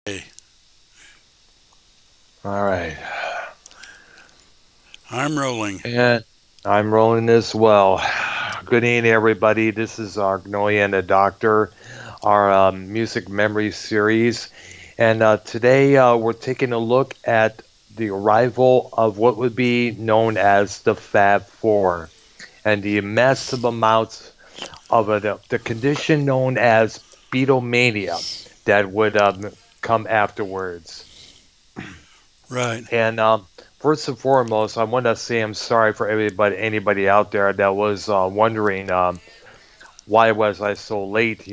Hey, All right. I'm rolling. And I'm rolling as well. Good evening, everybody. This is Arknolia and the Doctor, our music memory series. And today we're taking a look at the arrival of what would be known as the Fab Four and the massive amounts of the condition known as Beatlemania that would come afterwards. Right. And first and foremost, I want to say I'm sorry for anybody out there that was wondering why was I so late.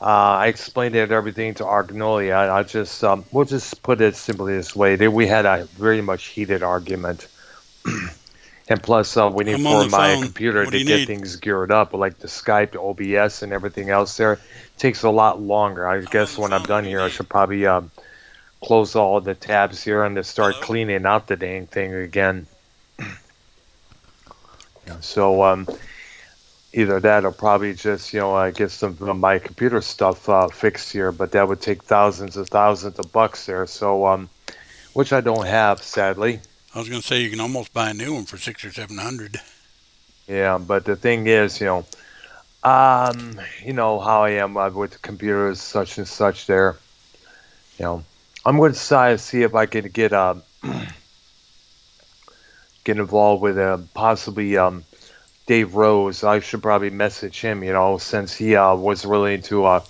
I explained it everything to Arknolia. I just we'll just put it simply this way: that we had a very much heated argument, and plus we need I'm on for the my phone. computer What do to you get need? things geared up, like the Skype, the OBS, and everything else. There takes a lot longer. I I'm on guess the when I'm phone. What done do you here, I need? should probably close all the tabs here and to start Hello? cleaning out the dang thing again. Yeah, so either that or probably just get some of my computer stuff fixed here, but that would take thousands of bucks there. So which I don't have, sadly. I was going to say you can almost buy a new one for 6 or 700. Yeah, but the thing is, you know how I am with computers, such and such. There, you know, I'm going to try to see if I can get involved with possibly Dave Rose. I should probably message him, since he was willing to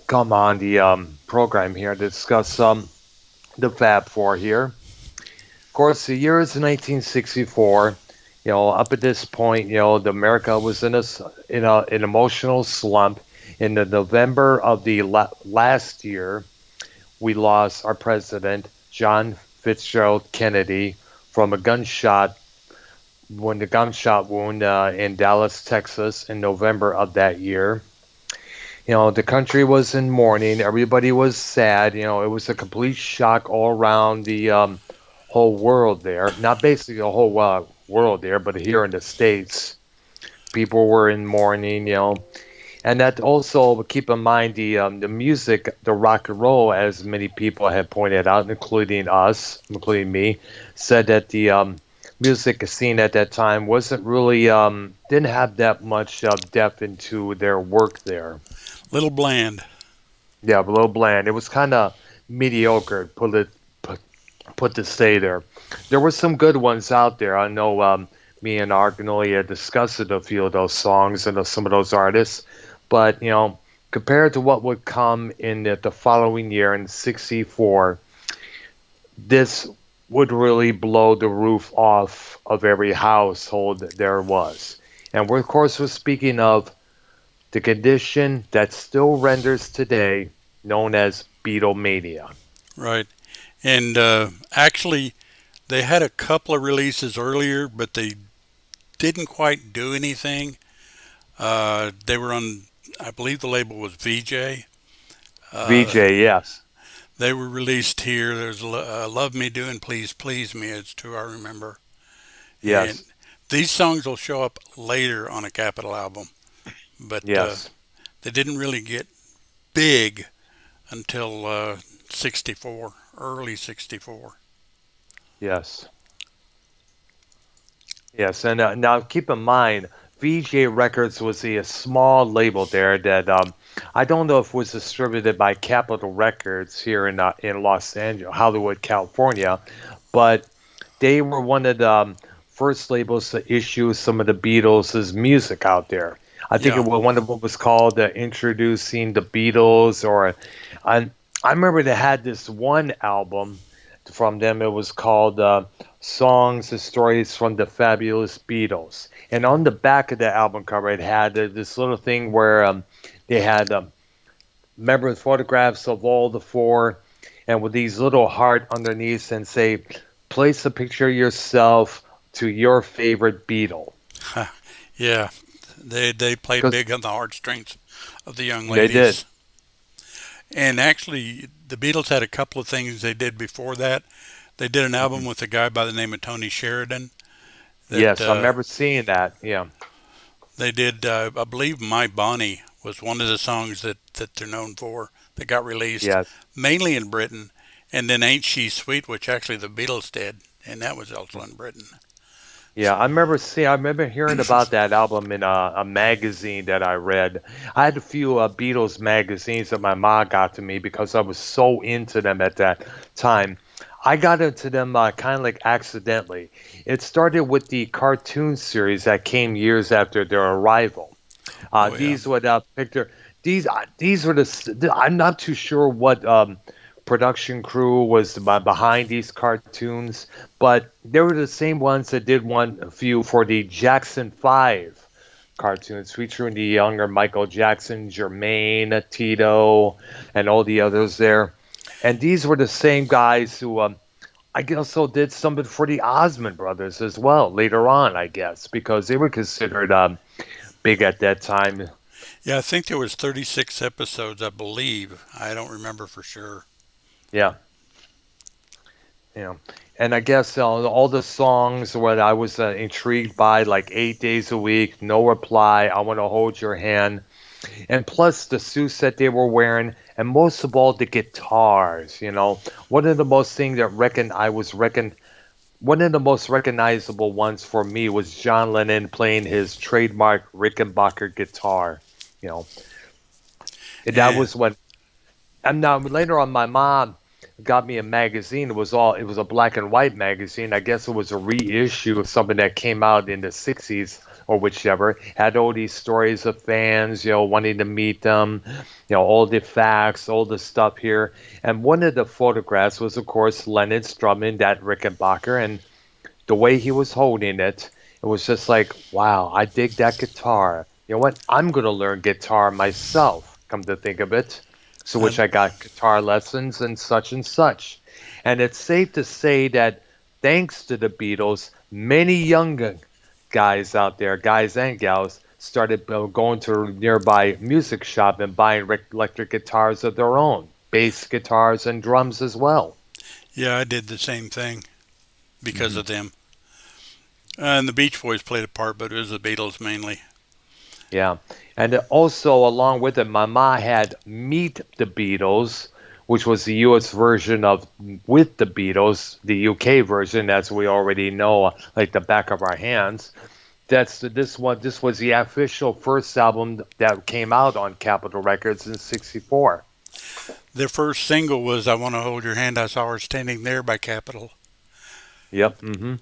come on the program here to discuss the Fab Four here. Of course, the year is 1964. Up at this point, the America was in an emotional slump. In the November of the last year, we lost our president, John Fitzgerald Kennedy, from a gunshot wound in Dallas, Texas, in November of that year. The country was in mourning. Everybody was sad. It was a complete shock all around the whole world there. Not basically the whole world there, but here in the States, people were in mourning. And that also, keep in mind the music, the rock and roll, as many people have pointed out, including us, including me, said that the music scene at that time wasn't really, didn't have that much depth into their work there. Little bland. Yeah, below bland. It was kind of mediocre, put put to say there. There were some good ones out there. I know me and Arknolia discussed a few of those songs and some of those artists, but compared to what would come in the following year in '64, this would really blow the roof off of every household there was. And we're, of course, we're speaking of the condition that still renders today known as Beatlemania. Right. And actually, they had a couple of releases earlier, but they didn't quite do anything. They were on, I believe the label was VJ. Uh, VJ, yes. they were released here. There's Love Me Do and Please Please Me, it's two I remember. And Yes. these songs will show up later on a Capitol album, but Yes. they didn't really get big until 64, early 64. Yes. Yes. And now keep in mind, VJ Records was a small label there that I don't know if it was distributed by Capitol Records here in Los Angeles, Hollywood, California, but they were one of the first labels to issue some of the Beatles' music out there. I think Yeah, one of them was called Introducing the Beatles, or I, I remember they had this one album from them. It was called Songs and Stories from the Fabulous Beatles. And on the back of the album cover, it had this little thing where they had remember photographs of all the four, and with these little heart underneath, and say, place a picture of yourself to your favorite Beatle. yeah. They played Because big on the heartstrings of the young they did. ladies. And actually, the Beatles had a couple of things they did before that. They did an album Hmm. with a guy by the name of Tony Sheridan that Yes, I remember seeing that. Yeah. they did. I believe My Bonnie was one of the songs that they're known for that got released Yes. mainly in Britain, and then Ain't She Sweet, which actually the Beatles did, and that was also in Britain. Yeah, I remember hearing about that album in a magazine that I read. I had a few Beatles magazines that my mom got to me because I was so into them at that time. I got into them kind of like accidentally. It started with the cartoon series that came years after their arrival. Oh yeah, These would picture these were I'm not too sure what production crew was behind these cartoons, but they were the same ones that did one a few for the Jackson 5 cartoons featuring the younger Michael Jackson, Jermaine, Tito, and all the others there. And these were the same guys who I guess also did something for the Osmond brothers as well later on, I guess, because they were considered big at that time. yeah. I think there was 36 episodes, I believe. I don't remember for sure. Yeah, yeah. And I guess all the songs what I was intrigued by, like 8 days a week, no reply, I want to hold your hand, and plus the suits that they were wearing, and most of all the guitars. One of the most things that one of the most recognizable ones for me was John Lennon playing his trademark Rickenbacker guitar. You know, and that And was when. And now later on, my mom got me a magazine. It was a black and white magazine. I guess it was a reissue of something that came out in the '60s or whichever. Had all these stories of fans, wanting to meet them, all the facts, all the stuff here. And one of the photographs was, of course, Lennon strumming that Rickenbacker, and the way he was holding it, it was just like, wow, I dig that guitar. You know what? I'm gonna learn guitar myself. Come to think of it. So uh, which I got guitar lessons and such and such. And it's safe to say that thanks to the Beatles, many young guys out there, guys and gals, started going to a nearby music shop and buying electric guitars of their own, bass guitars and drums as well. yeah, I did the same thing because Hmm. of them. And the Beach Boys played a part, but it was the Beatles mainly. Yeah. And also, along with it, my ma had Meet the Beatles, which was the US version of With the Beatles, the UK version, as we already know, like the back of our hands. This was the official first album that came out on Capitol Records in '64. Their first single was "I Want to Hold Your Hand." I saw her standing there by Capitol, Yep. Hmm.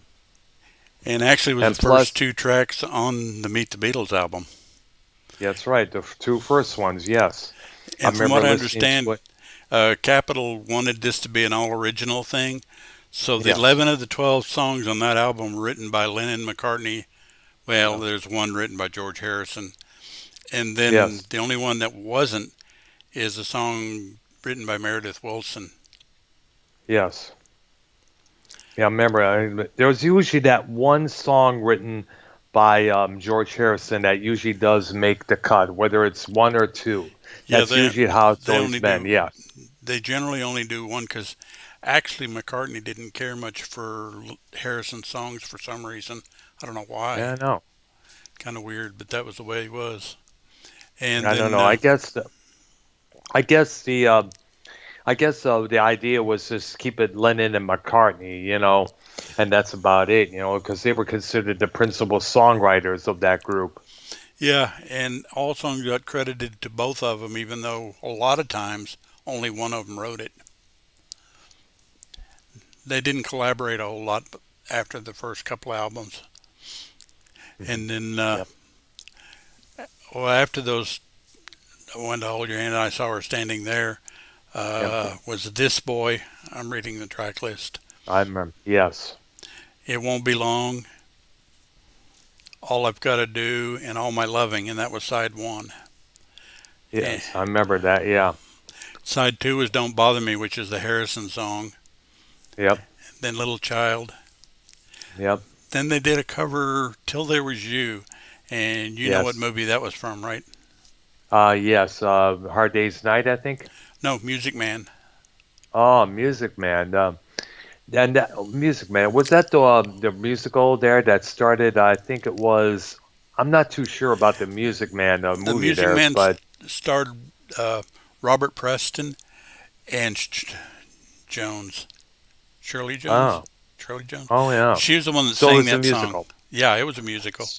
and actually was the And first plus, two tracks on the Meet the Beatles album. that's right, the two first ones, yes. I And from remember what I listening to understand, it. Capitol wanted this to be an all original thing. So the Yes. 11 of the 12 songs on that album were written by Lennon McCartney. Well, Yeah. there's one written by George Harrison. And then Yes. the only one that wasn't is a song written by Meredith Willson. Yes. Yeah, I remember. There was usually that one song written by George Harrison that usually does make the cut, whether it's one or two. Yeah, That's usually how it's they always only been. do Yes. they generally only do one because actually McCartney didn't care much for Harrison's songs for some reason. I don't know why. Yeah, I know. Kind of weird, but that was the way he was. And I don't then know. I guess the idea was just keep it Lennon and McCartney, and that's about it, because they were considered the principal songwriters of that group. yeah, and all songs got credited to both of them, even though a lot of times only one of them wrote it. They didn't collaborate a whole lot after the first couple albums, Hmm. and then Yep. well, after those, I wanted to hold your hand. And I saw her standing there. Yep. Was this boy? I'm reading the track list. I remember. Yes. It won't be long. All I've got to do and all my loving, and that was side one. And Yes. I remember that. Yeah. side two was "Don't Bother Me," which is the Harrison song. Yep. Then "Little Child." Yep. Then they did a cover "Till There Was You," and you know what Yes. movie that was from, right? Yes. Hard Day's Night, I think. No, Music Man. Oh, Music Man. And that, Music Man, was that the musical there that started? I think it was. I'm not too sure about the Music Man The movie Music there, Man but starred uh, Robert Preston and Jones, Shirley Jones, Oh, Shirley Jones. oh yeah. She was the one that So sang it's a that song. musical. Yeah, it was a musical.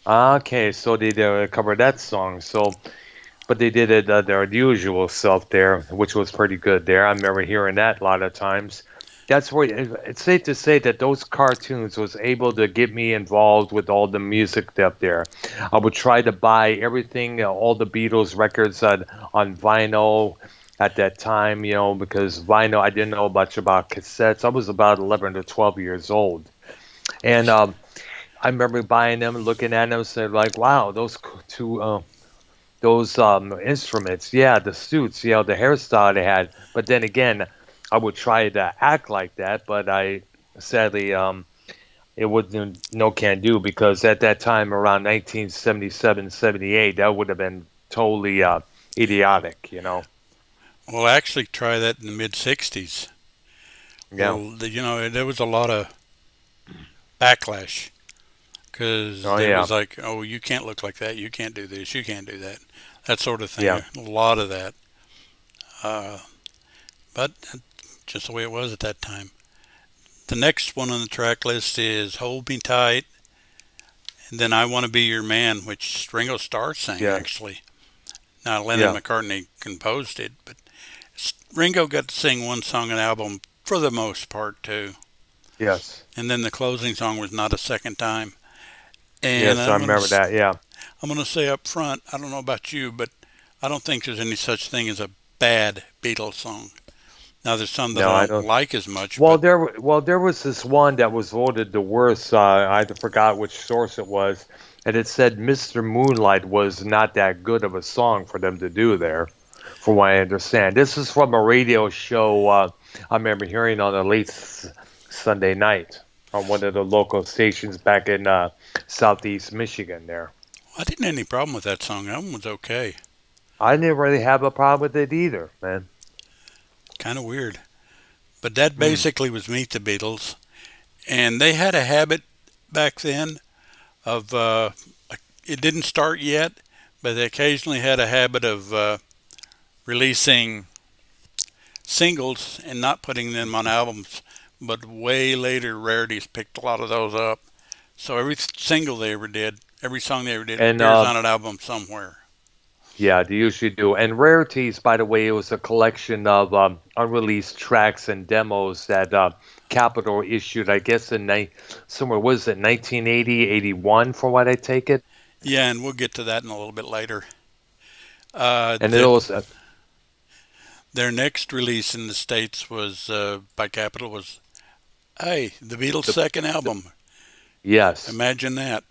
Okay, so they covered that song. So, but they did it their usual self there, which was pretty good there. I remember hearing that a lot of times. That's where it's safe to say that those cartoons was able to get me involved with all the music up there. I would try to buy everything, all the Beatles records on vinyl at that time, because vinyl, I didn't know much about cassettes. I was about 11 to 12 years old. And I remember buying them, looking at them, and saying like, "Wow, those instruments, yeah, the suits, the hairstyle they had." But then again, I would try to act like that, but I sadly it wouldn't no can do because at that time around 1977, 78, that would have been totally idiotic. Well, actually, try that in the mid '60s. Yeah. Well, there was a lot of backlash because Oh there yeah. was like, oh, you can't look like that, you can't do this, you can't do that, that sort of thing. Yeah. A lot of that. Uh, but just the way it was at that time. The next one on the track list is Hold Me Tight, and then I Want to Be Your Man, which Ringo Starr sang Yeah. actually. Now, Lennon Yeah. McCartney composed it, but Ringo got to sing one song on the album for the most part, too. Yes. And then the closing song was Not a Second Time. And Yes, I remember that. Yeah. I'm gonna say up front, I don't know about you, but I don't think there's any such thing as a bad Beatles song. Now there's some that No, I I don't don't. like as much, Well, but there was this one that was voted the worst. I forgot which source it was, and it said "Mr. Moonlight" was not that good of a song for them to do there, from what I understand. This is from a radio show I remember hearing on a late Sunday night on one of the local stations back in southeast Michigan. There, I didn't have any problem with that song. That one was okay. I didn't really have a problem with it either, man. Kind of weird. But that Mm, basically was Meet the Beatles. And they had a habit back then of, it didn't start yet, but they occasionally had a habit of releasing singles and not putting them on albums. But way later, Rarities picked a lot of those up. So every single they ever did, every song they ever did, and appears on an album somewhere. Yeah, they usually do. And Rarities, by the way, it was a collection of unreleased tracks and demos that Capitol issued, I guess, somewhere, was it 1980, 81, for what I take it? Yeah, and we'll get to that in a little bit later. And it The, was, their next release in the States was by Capitol was, hey, the Beatles' the, second the album. yes. Imagine that.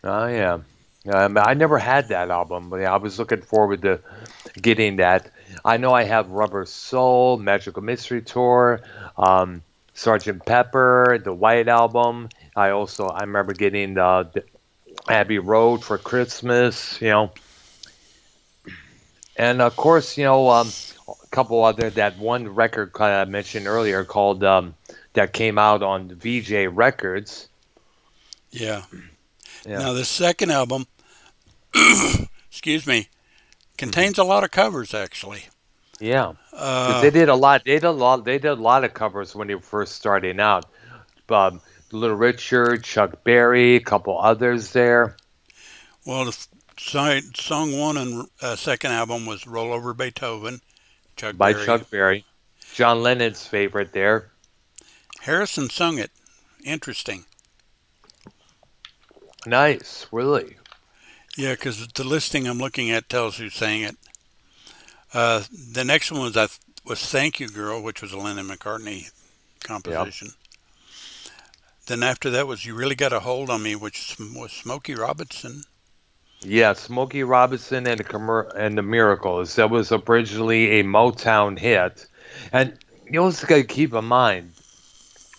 Oh, yeah. I never had that album, but yeah, I was looking forward to getting that. I know I have Rubber Soul, Magical Mystery Tour, Sergeant Pepper, the White Album. I remember getting the Abbey Road for Christmas. And of course, a couple other that one record I mentioned earlier called that came out on VJ Records. Yeah. Yeah, Now, the second album, excuse me, hmm contains a lot of covers, actually. yeah, because Uh, they did a lot. They did a lot. They did a lot of covers when they were first starting out. Little Richard, Chuck Berry, a couple others there well, the song one and second album was Roll Over Beethoven, Chuck by Berry. Chuck Berry. John Lennon's favorite there. Harrison sung it. Interesting. Nice, really. Yeah, because the listing I'm looking at tells who sang it. The next one was Thank You Girl, which was a Lennon McCartney Yep. composition. Then after that was You Really Got a Hold on Me, which was Smokey Robinson. Yeah, Smokey Robinson and the Miracles. That was originally a Motown hit, and you also got to keep in mind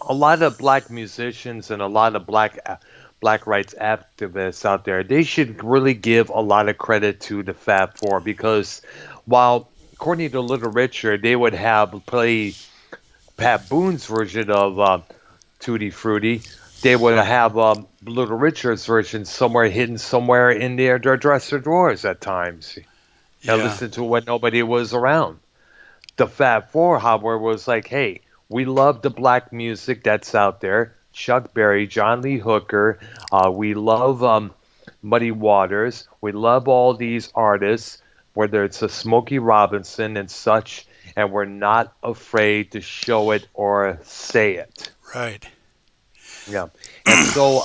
a lot of black musicians and a lot of black rights activists out there. They should really give a lot of credit to the Fab Four because while according to Little Richard, they would have play Pat Boone's version of Tutti Frutti. They would have Little Richard's version somewhere hidden somewhere in their dresser drawers at times. and Yeah, listened to when nobody was around. The Fab Four, however, was like, hey, we love the black music that's out there. Chuck Berry, John Lee Hooker. We love Muddy Waters. We love all these artists, whether it's a Smokey Robinson and such, and we're not afraid to show it or say it. right. Yeah. And so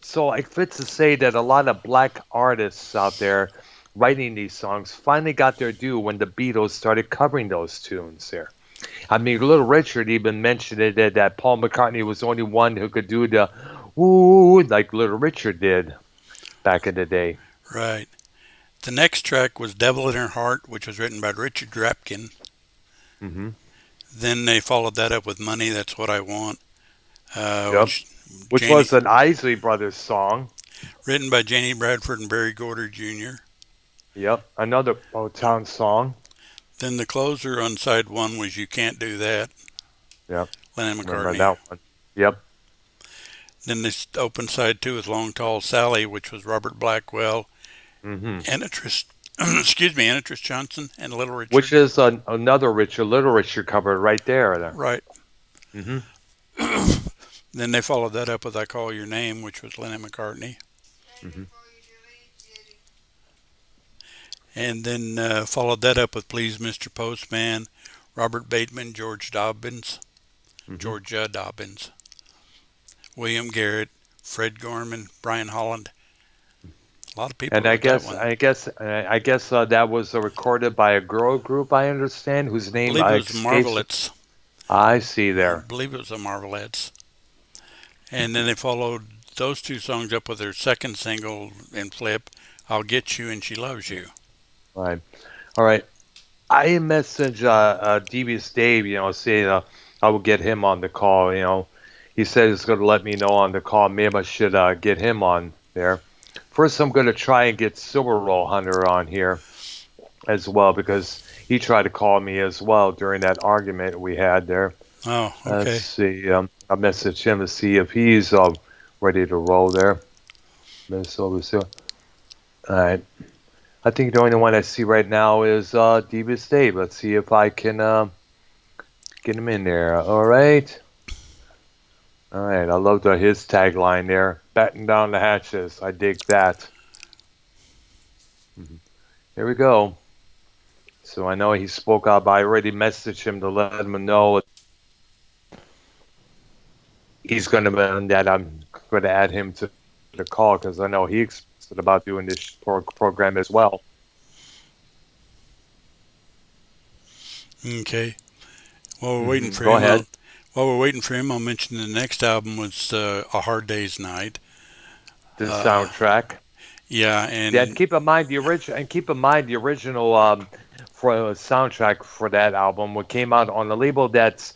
so I fit to say that a lot of black artists out there writing these songs finally got their due when the Beatles started covering those tunes there. I mean, Little Richard even mentioned it that Paul McCartney was the only one who could do the ooh like Little Richard did back in the day. Right. The next track was Devil in Her Heart, which was written by Richard Drapkin. Hmm. Then they followed that up with Money, That's What I Want, Yep. which Which Janie, was an Isley Brothers song. written by Janie Bradford and Barry Gorder Jr. Yep. Another Motown song. Then the closer on side one was You Can't Do That, Yep. Lennon Remember McCartney. that one. Yep. Then this open side two with Long Tall Sally, which was Robert Blackwell, Hmm. Anna Trist, excuse me, Anna Trist Johnson and Little Which Richard. is another Richard, Little Richard cover right there. Right. Hmm. Then they followed that up with I Call Your Name, which was Lennon McCartney. Hmm. And then followed that up with Please Mr. Postman, Robert Bateman, Hmm. Georgia Dobbins, William Garrett, Fred Gorman, Brian Holland. A lot of people And I wrote that guess, one. that was recorded by a girl group. I understand whose I name believe it was the escapes. Marvelettes. I see I there. believe it was the Marvelettes. And then they followed those two songs up with their second single in Flip, I'll Get You and She Loves You. Right. All right. I message Devious Dave, saying I will get him on the call. He said he's going to let me know on the call. Maybe I should get him on there. First, I'm going to try and get Silver Roll Hunter on here as well because he tried to call me as well during that argument we had there. Oh, Let's okay. see. I'll message him to see if he's ready to roll there. All right. I think the only one I see right now is Devious Dave. Let's see if I can get him in there. All right. All right. I love his tagline there. Batten down the hatches. I dig that. Mhm. Here we go. So I know he spoke up. I already messaged him to let him know he's going to be that I'm going to add him to the call because I know he's excited about doing this program as well. Okay. While we're waiting Hmm. for Go him, ahead. I'll mention the next album was A Hard Day's Night. The Uh, soundtrack. yeah, Yeah, and keep in mind the original, and keep in mind the original for soundtrack for that album. What came out on the label that's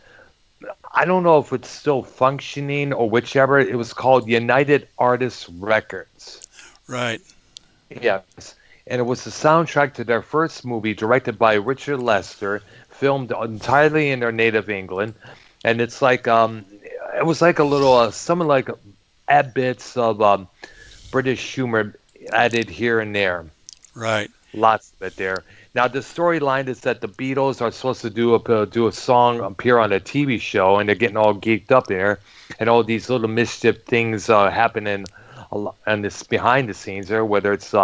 I don't know if it's still functioning or whichever. It was called United Artists Records. right, Yes, and it was the soundtrack to their first movie, directed by Richard Lester, filmed entirely in their native England, and it's like it was like a little something like add bits of British humor added here and there. right. Lots of it there. Now the storyline is that the Beatles are supposed to do a song appear on a TV show, and they're getting all geeked up there, and all these little mischief things happening, and this behind the scenes there, whether it's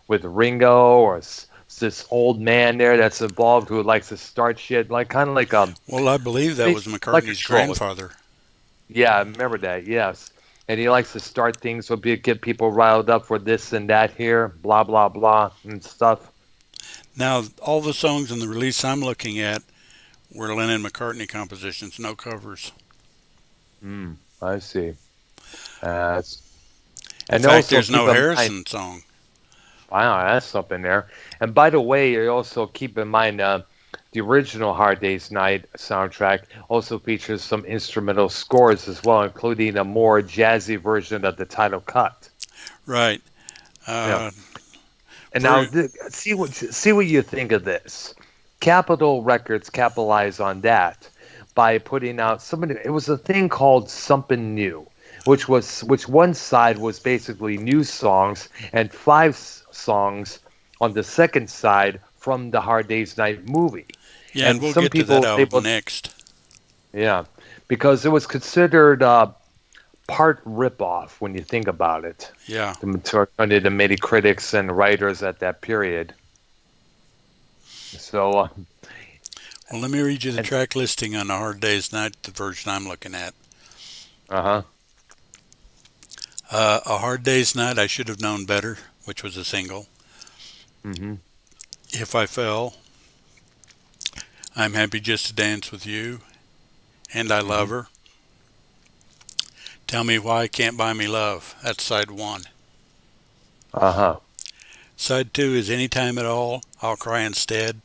with Ringo or this old man there that's involved who likes to start shit, like kind of like Well, I believe that was like a McCartney's troll. grandfather. Yeah, I remember that. Yes. And he likes to start things so get people riled up for this and that here, blah blah blah and stuff. Now, all the songs in the release I'm looking at were Lennon McCartney compositions, no covers. I see. Uh, In and fact, also there's keep no in mind, Harrison song. wow, that's something there. And by the way, you also keep in mind the original Hard Day's Night soundtrack also features some instrumental scores as well, including a more jazzy version of the title cut. Right. Yeah. Uh, And now for see what you think of this. Capitol Records capitalized on that by putting out something. It was a thing called Something New, which one side was basically new songs and five songs on the second side from the Hard Day's Night movie. Yeah, and And we'll some get to that people album labeled, next. yeah, because it was considered part ripoff when you think about it. Yeah. Under the many critics and writers at that period. So, Well, let me read you the and track listing on A Hard Day's Night, the version I'm looking at. uh-huh. A Hard Day's Night, I Should Have Known Better, which was a single. Hmm. If I Fell, I'm Happy Just to Dance with You, and I Hmm. Love Her. Tell Me Why Can't Buy Me Love. That's side one. Uh-huh. Side two is Anytime at All, I'll Cry Instead.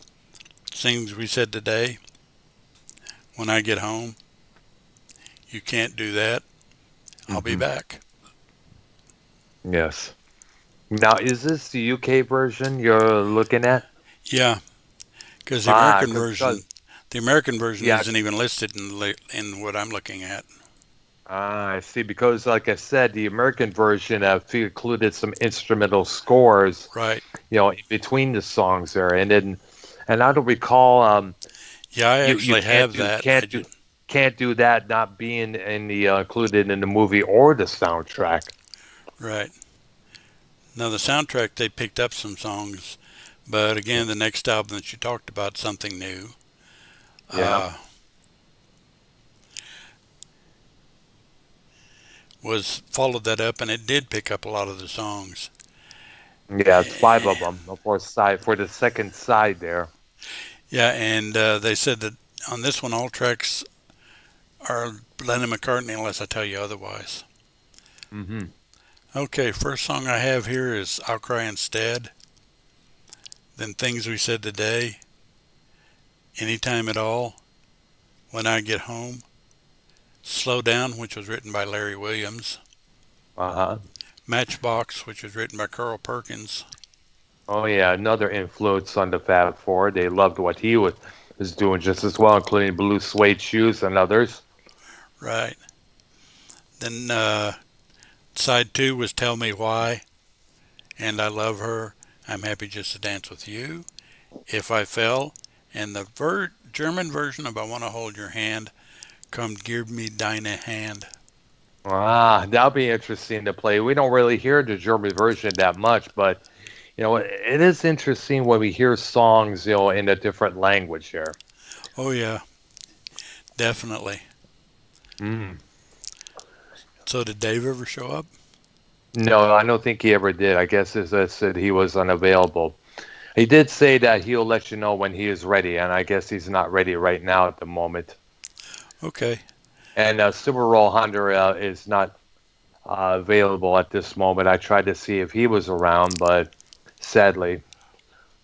Things We Said Today. When I Get Home, You Can't Do That. I'll Be Hmm. Back. Yes. Now, is this the UK version you're looking at? Yeah, because Ah, because The American version yeah, isn't even listed in what I'm looking at. I see. Because, like I said, the American version included some instrumental scores, Right. in between the songs there, and I don't recall. Yeah, I You actually have that. can't do that not being in the included in the movie or the soundtrack. Right. Now the soundtrack they picked up some songs, but again, the next album that you talked about, something new, Yeah, uh, was followed that up, and it did pick up a lot of the songs. yeah, it's five of them, of course. Side for the second side there. Yeah, and they said that on this one, all tracks are Lennon McCartney, unless I tell you otherwise. Hmm. Okay, first song I have here is I'll Cry Instead, then Things We Said Today, Anytime at All, When I Get Home, Slow Down, which was written by Larry Williams, Uh-huh. Matchbox, which was written by Carl Perkins, Oh yeah, another influence on the Fab Four. They loved what was doing just as well, including blue suede shoes and others. right. Then side two was Tell Me Why, and I Love Her, I'm Happy Just to Dance with You, If I Fell, and the German version of I Want to Hold Your Hand, Come Give Me Deine Hand. Ah, that'll be interesting to play. We don't really hear the German version that much, but it is interesting when we hear songs, in a different language here. Oh, yeah, definitely. Mm. So, did Dave ever show up? No, I don't think he ever did. I guess as I said, he was unavailable. He did say that he'll let you know when he is ready, and I guess he's not ready right now at the moment. Okay. And Super Roll Hunter is not available at this moment. I tried to see if he was around, but sadly,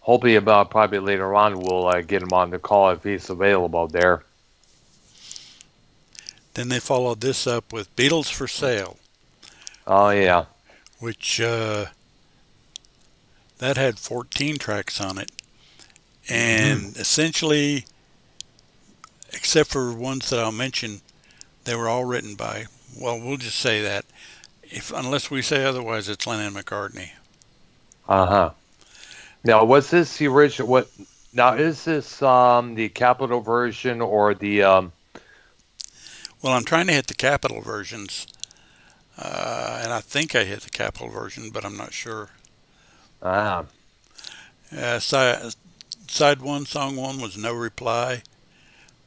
hopefully about probably later on we'll get him on the call if he's available there. Then they followed this up with Beatles for Sale, Oh yeah. which that had 14 tracks on it. Hmm. And essentially, except for ones that I'll mention, they were all written by, well, we'll just say that. If Unless we say otherwise, it's Lennon McCartney. Uh-huh. Now, was this the original? What? Now, is this the Capitol version or the Well, I'm trying to hit the Capitol versions, and I think I hit the Capitol version, but I'm not sure. ah? Uh, side, side one, song one was No Reply,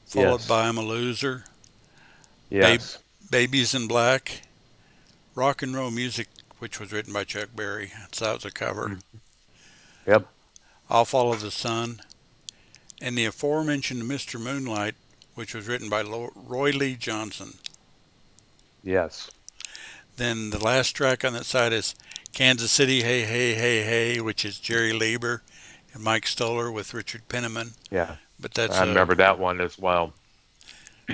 followed Yes, by I'm a Loser, Babe, yes. Babies in Black, Rock and Roll Music, which was written by Chuck Berry, so that was a cover. Mm. Yep. I'll Follow the Sun, and the aforementioned Mr. Moonlight, which was written by Roy Lee Johnson. Yes. Then the last track on that side is Kansas City, Hey, Hey, Hey, Hey, which is Jerry Lieber and Mike Stoller with Richard Penniman. Yeah. But that's I remember that one as well.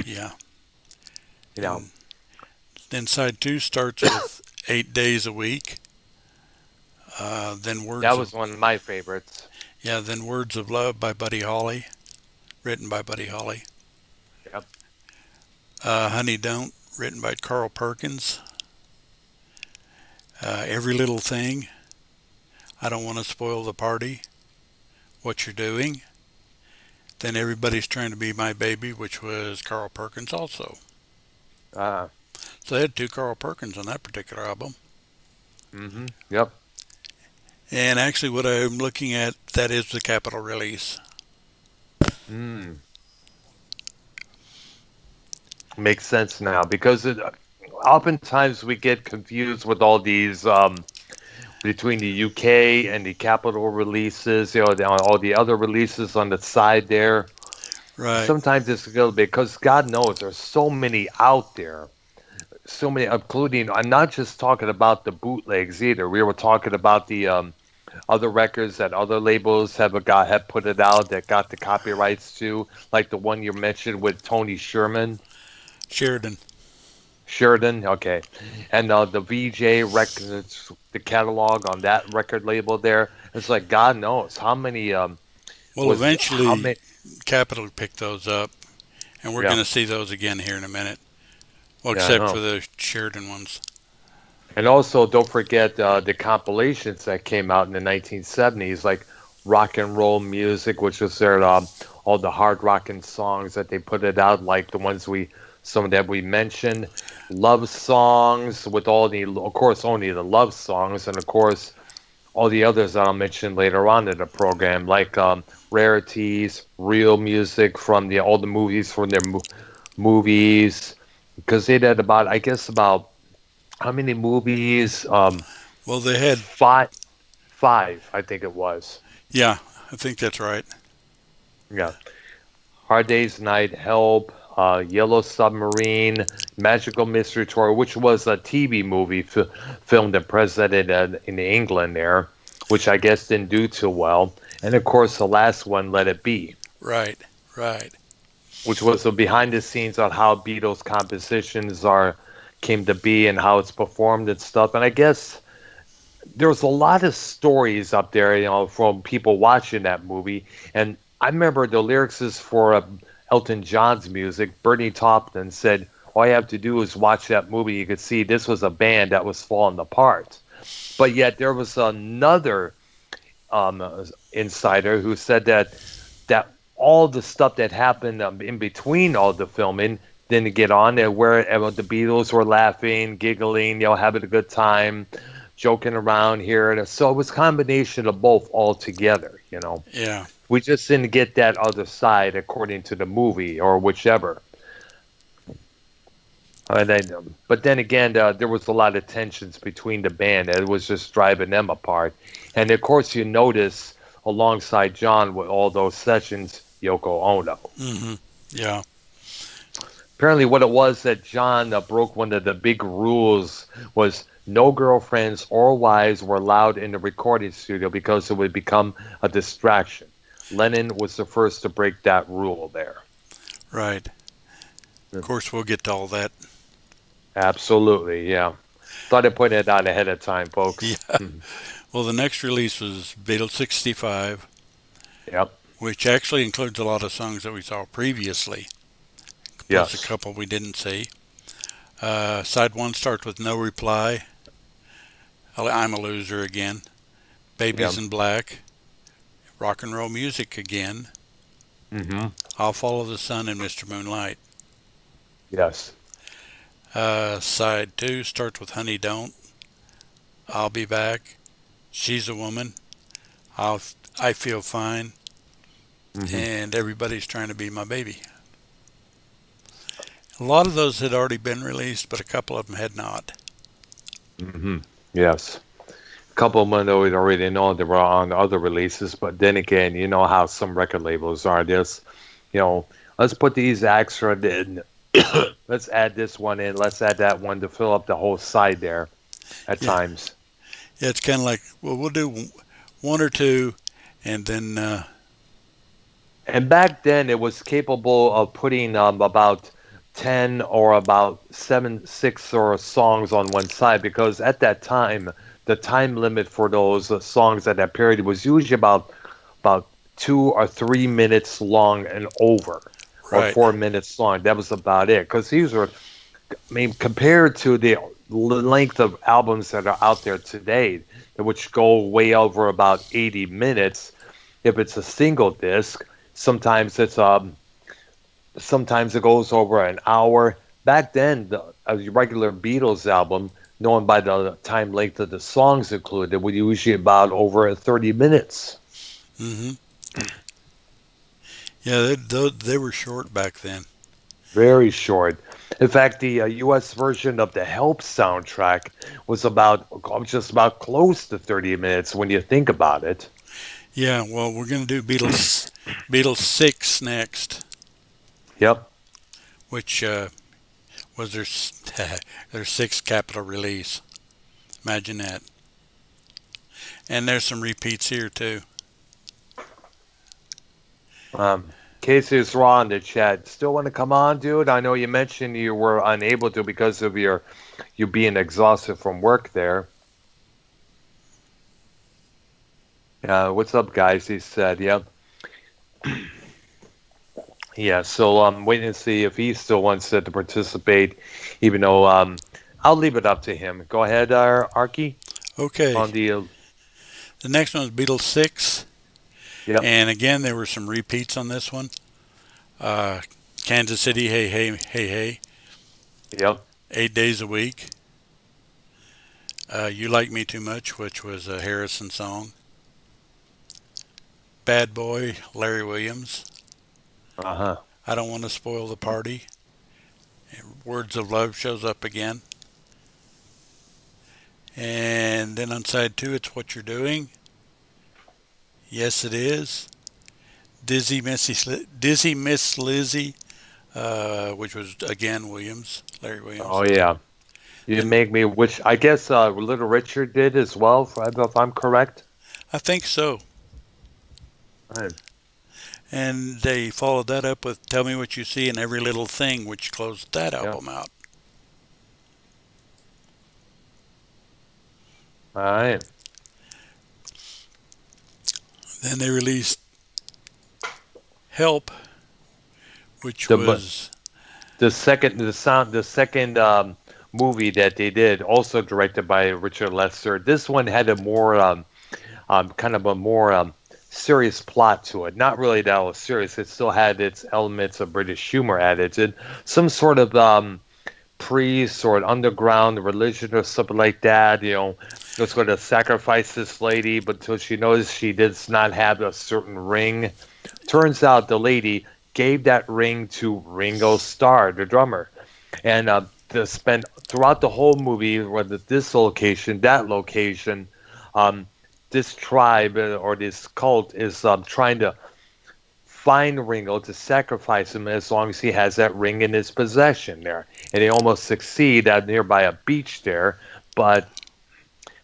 yeah. You know, And then side two starts with 8 days a week. Then that was one of my favorites. Then Words of Love by Buddy Holly, written by Buddy Holly. Yep. Honey Don't, written by Carl Perkins. Every Little Thing, I Don't Want to Spoil the Party, What You're Doing. Then Everybody's Trying to Be My Baby, which was Carl Perkins also. Ah, So they had two Carl Perkins on that particular album. yep. And actually, what I'm looking at, that is the Capitol release. Mm. Makes sense now because oftentimes we get confused with all these between the UK and the Capitol releases, all the other releases on the side there. Right. Sometimes it's a little bit because God knows there's so many out there, so many, including. I'm not just talking about the bootlegs either. We were talking about the other records that other labels have put it out that got the copyrights to, like the one you mentioned with Tony Sheridan. Sheridan, okay, and the VJ records, the catalog on that record label there. It's like God knows how many Well, was how eventually, many. Capitol picked those up, and we're Yeah, going to see those again here in a minute. Well, yeah, I except for know. the Sheridan ones. And also, don't forget the compilations that came out in the 1970s, like rock and roll music, which was their all the hard rocking songs that they put it out, like the ones some that we mentioned, love songs with of course, only the love songs, and of course, all the others that I'll mention later on in the program, like rarities, real music from all the movies from their movies, because they did about, I guess, about how many movies? Well, they had, Five, five, I think it was. yeah, I think that's right. Yeah, Hard Day's Night, Help, Yellow Submarine, Magical Mystery Tour, which was a TV movie filmed and presented in England there, which I guess didn't do too well. And of course, the last one, Let It Be, Right, right. which was a behind the scenes on how Beatles compositions are came to be and how it's performed and stuff. And I guess there's a lot of stories up there, from people watching that movie. And I remember the lyrics is for Elton John's music. Bernie Taupin said, "All you have to do is watch that movie. You could see this was a band that was falling apart." But yet there was another insider who said that all the stuff that happened in between all the filming didn't get on there, where the Beatles were laughing, giggling, having a good time, joking around here. And so it was a combination of both all together. Yeah, We just didn't get that other side according to the movie or whichever. But then again, there was a lot of tensions between the band. It was just driving them apart. And of course, you notice alongside John with all those sessions, Yoko Ono. hmm, yeah, Apparently, what it was that John broke one of the big rules was no girlfriends or wives were allowed in the recording studio because it would become a distraction. Lennon was the first to break that rule there. right. Of course, we'll get to all that. Absolutely, yeah. Thought I'd point it out ahead of time, folks. Yeah. Well, the next release was Beatles 65, Yep. which actually includes a lot of songs that we saw previously, plus a Yes. couple we didn't see. Side one starts with No Reply, I'm a Loser again, Babies Yep. in Black, Rock and Roll Music again, Mm-hmm. I'll Follow the Sun, and Mr. Moonlight. Yes. Side two starts with Honey Don't, I'll Be Back, She's a Woman, I'll, I Feel Fine, Mm-hmm. and Everybody's Trying to Be My Baby. A lot of those had already been released, but a couple of them had not. Mm-hmm. Yes. A couple of them we already know they were on other releases, but then again, you know how some record labels are. Just, you know, let's put these extra in. Let's add this one in. Let's add that one to fill up the whole side there at Yeah, times. yeah, it's kind of like, well, we'll do one or two, and then And back then, it was capable of putting about 10 or about 7, 6 or songs on one side because at that time, the time limit for those songs at that period was usually about 2 or 3 minutes long and over, or right, 4 minutes long. That was about it. Because these were, I mean, compared to the length of albums that are out there today, which go way over about 80 minutes, If it's a single disc, sometimes it's sometimes it goes over an hour. Back then, a regular Beatles album, known by the time length of the songs included, would usually about over 30 minutes. Hmm. Yeah, they were short back then. Very short. In fact, the U.S. version of the Help soundtrack was about just about close to 30 minutes when you think about it. Yeah, well, we're gonna do Beatles six next, Yep. which was their their sixth Capitol release. Imagine that. And there's some repeats here too. Casey's raw in the chat. Still want to come on, dude? I know you mentioned you were unable to because of you being exhausted from work there. What's up, guys? He said, "Yep, yeah." So I'm waiting to see if he still wants to participate, even though I'll leave it up to him. Go ahead, Arky, Okay, on the the next one is Beatles six, yep, and again there were some repeats on this one. Uh, Kansas City, hey hey hey hey, yep. 8 days a week. You Like Me Too Much, which was a Harrison song. Bad Boy, Larry Williams. Uh-huh. I Don't Want to Spoil the Party. Words of Love shows up again. And then on side two, it's What You're Doing. Yes, it is. Dizzy Miss Lizzie, which was again Williams, Larry Oh Williams. yeah. You Then make me, which I guess Little Richard did as well, if I'm correct. I think so. Right. And they followed that up with Tell Me What You See and Every Little Thing, which closed that Yeah. album out. All right. Then they released Help, which The bu- was, the second movie that they did, also directed by Richard Lester. This one had a more kind of a more serious plot to it. Not really that was serious. It still had its elements of British humor added. And some sort of priest or an underground religion or something like that. Was going to sacrifice this lady, but until she knows she does not have a certain ring. Turns out the lady gave that ring to Ringo Starr, the drummer, and to spend throughout the whole movie, whether this location, that location, this tribe or this cult is trying to find Ringo to sacrifice him as long as he has that ring in his possession there. And they almost succeed at nearby a beach there, but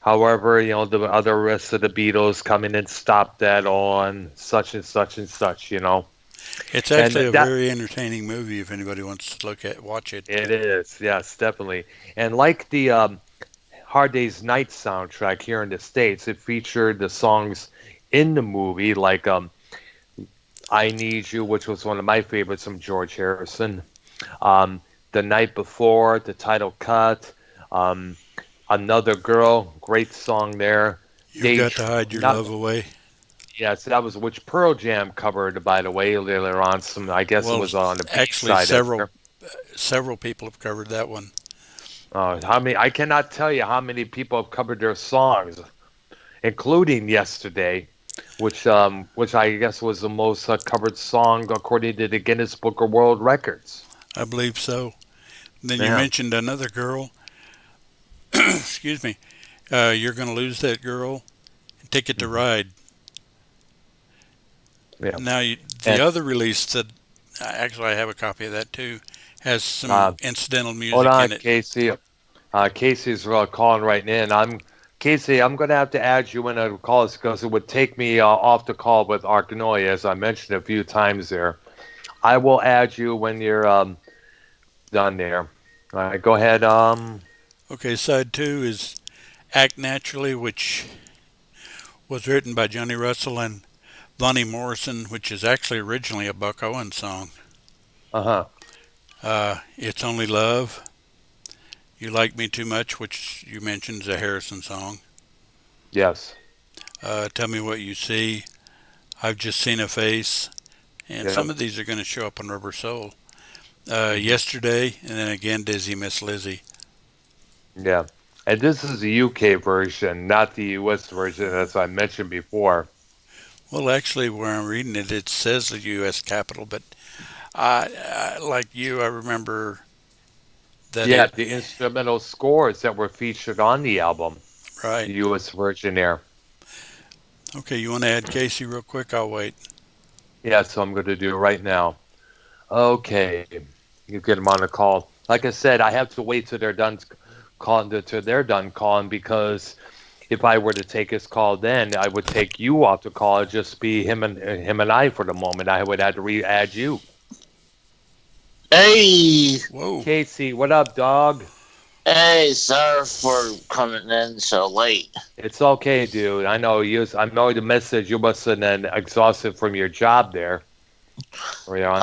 however, the other rest of the Beatles come in and stop that on such and such and such. it's And actually a that very entertaining movie if anybody wants to watch it. it is, yes, definitely. And like the Hard Day's Night soundtrack here in the States, it featured the songs in the movie, like I Need You, which was one of my favorites from George Harrison. The Night Before, the title cut. Um, Another Girl, great song there. You've Got to Hide Your Not Love Away. Yes, that was which Pearl Jam covered, by the way, later on. Some, I guess it Well, was on the B actually, side of there. several people have covered that one. How many? I cannot tell you how many people have covered their songs, including Yesterday, which I guess was the most covered song according to the Guinness Book of World Records. I believe so. Then you Yeah, mentioned another girl. Excuse me. You're gonna lose that girl. Ticket to hmm Ride. yeah. Now the And other release that actually I have a copy of that too has some uh, incidental hold music on, in it. Casey. Casey's calling right in. Casey. I'm going to have to add you in a call because it would take me off the call with Arknolia, as I mentioned a few times there. I will add you when you're done there. All right, go ahead. Okay, side two is Act Naturally, which was written by Johnny Russell and Lonnie Morrison, which is actually originally a Buck Owens song. Uh-huh. It's Only Love. You Like Me Too Much, which you mentioned is a Harrison song. Yes. Tell Me What You See. I've Just Seen a Face, and Yeah, some of these are going to show up on Rubber Soul. Yesterday, and then again, Dizzy Miss Lizzie. yeah. And this is the UK version, not the US version, as I mentioned before. Well, actually, where I'm reading it, it says the U.S. Capitol, but like you, I remember that Yeah, it. the instrumental scores that were featured on the album, Right. the US version there. Okay, you want to add Casey real quick? I'll wait. Yeah, so I'm going to do it right now. Okay, you get them on a call. Like I said, I have to wait till they're done calling. Till they're done calling, because if I were to take his call, then I would take you off the call. It'd just be him and I for the moment. I would have to re-add you. Hey, Whoa. Casey, what up, dog? hey, sorry for coming in so late. It's okay, dude. I know you. I know the message. You must have been exhausted from your job there. Rion.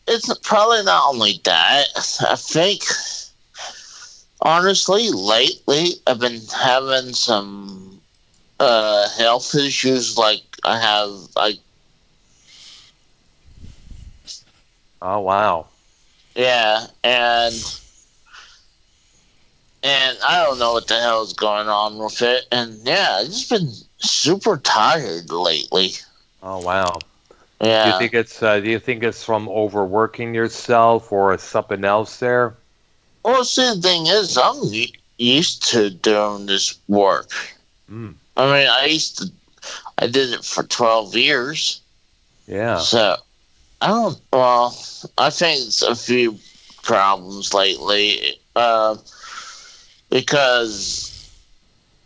It's probably not only that. I think, honestly, lately I've been having some health issues. Like I have, like, Oh wow. yeah, and I don't know what the hell is going on with it. And yeah, I've just been super tired lately. Oh wow. Yeah. Do you think it's from overworking yourself or something else there? Well, see, the thing is, I'm used to doing this work. Mm, I mean, I did it for 12 years. yeah. So, well, I think it's a few problems lately. Because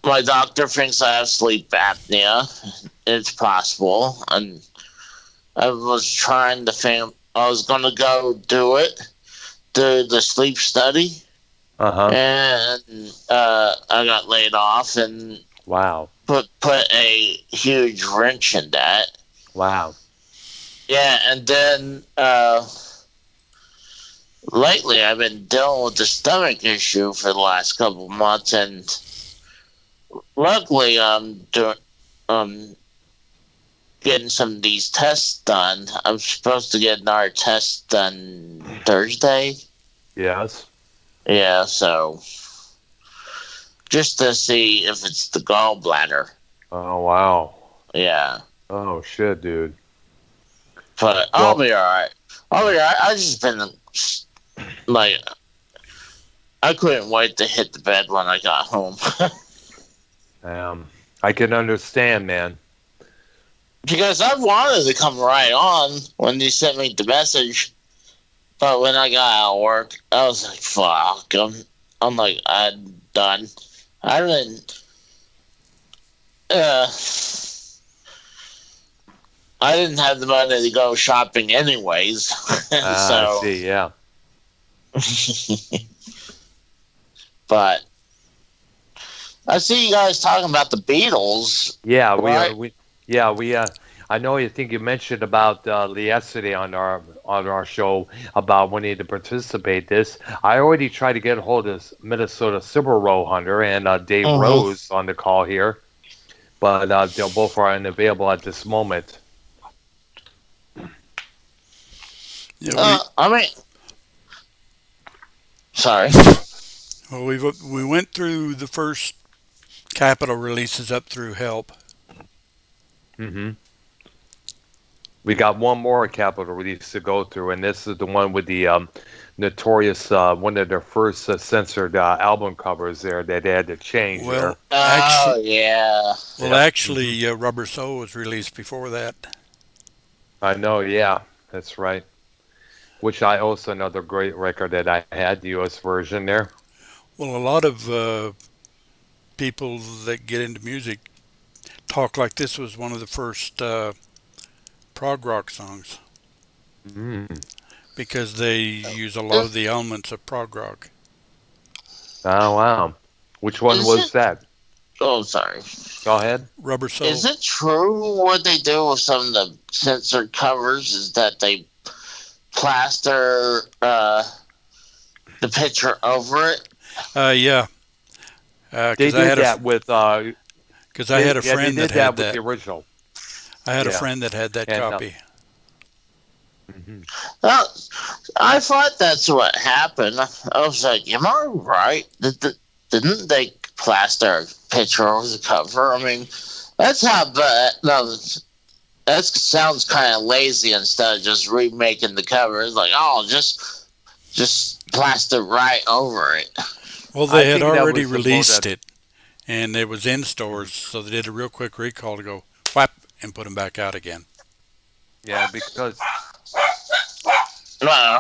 my doctor thinks I have sleep apnea. It's possible. And I was trying to think, I was going to go do the sleep study. Uh-huh. And I got laid off and Wow. put a huge wrench in that. Wow. Yeah, and then lately I've been dealing with the stomach issue for the last couple of months, and luckily I'm doing getting some of these tests done. I'm supposed to get another test done Thursday. Yes. Yeah, so just to see if it's the gallbladder. Oh wow. Yeah. Oh shit, dude. But I'll Well, be alright. I'll be alright. I just been like, I couldn't wait to hit the bed when I got home. I can understand, man. Because I wanted to come right on when you sent me the message. But when I got out of work, I was like, fuck. I'm like, I'm done. I didn't. I didn't have the money to go shopping anyways. I So. see, yeah. But I see you guys talking about the Beatles, Yeah, right? I know you think you mentioned about yesterday on our show about wanting to participate this. I already tried to get a hold of Minnesota Silver Row Hunter and Dave Mm-hmm. Rose on the call here, but they both are unavailable at this moment. Yeah, I mean, sorry. we went through the first Capitol releases up through Help. Hmm. We got one more Capitol release to go through, and this is the one with the notorious one of their first censored album covers there that they had to change there. Well, Oh actually, yeah. Yeah, Rubber Soul was released before that. I know. Yeah, that's right. Which I also another great record that I had, the U.S. version there. Well, a lot of people that get into music talk like this was one of the first prog rock songs Mm. because they use a lot of Is, the elements of prog rock. Oh wow. Which one is was it? that? Oh, sorry. Go ahead. Rubber Is Soul. it true what they do with some of the censored covers is that they plaster the picture over it? Yeah, They because did that with I had a they friend that did had that with that. the original. I had a Yeah, friend that had that and copy. mhm. Uh, I thought that's what happened. I was like, am I right? Didn't they plaster a picture over the cover? I mean, that's how bad. No, that sounds kind of lazy instead of just remaking the cover. It's like, oh, just plaster right over it. Well, I they had think that already was more released that. it, and it was in stores, so they did a real quick recall to go whap and put them back out again. Yeah, because No,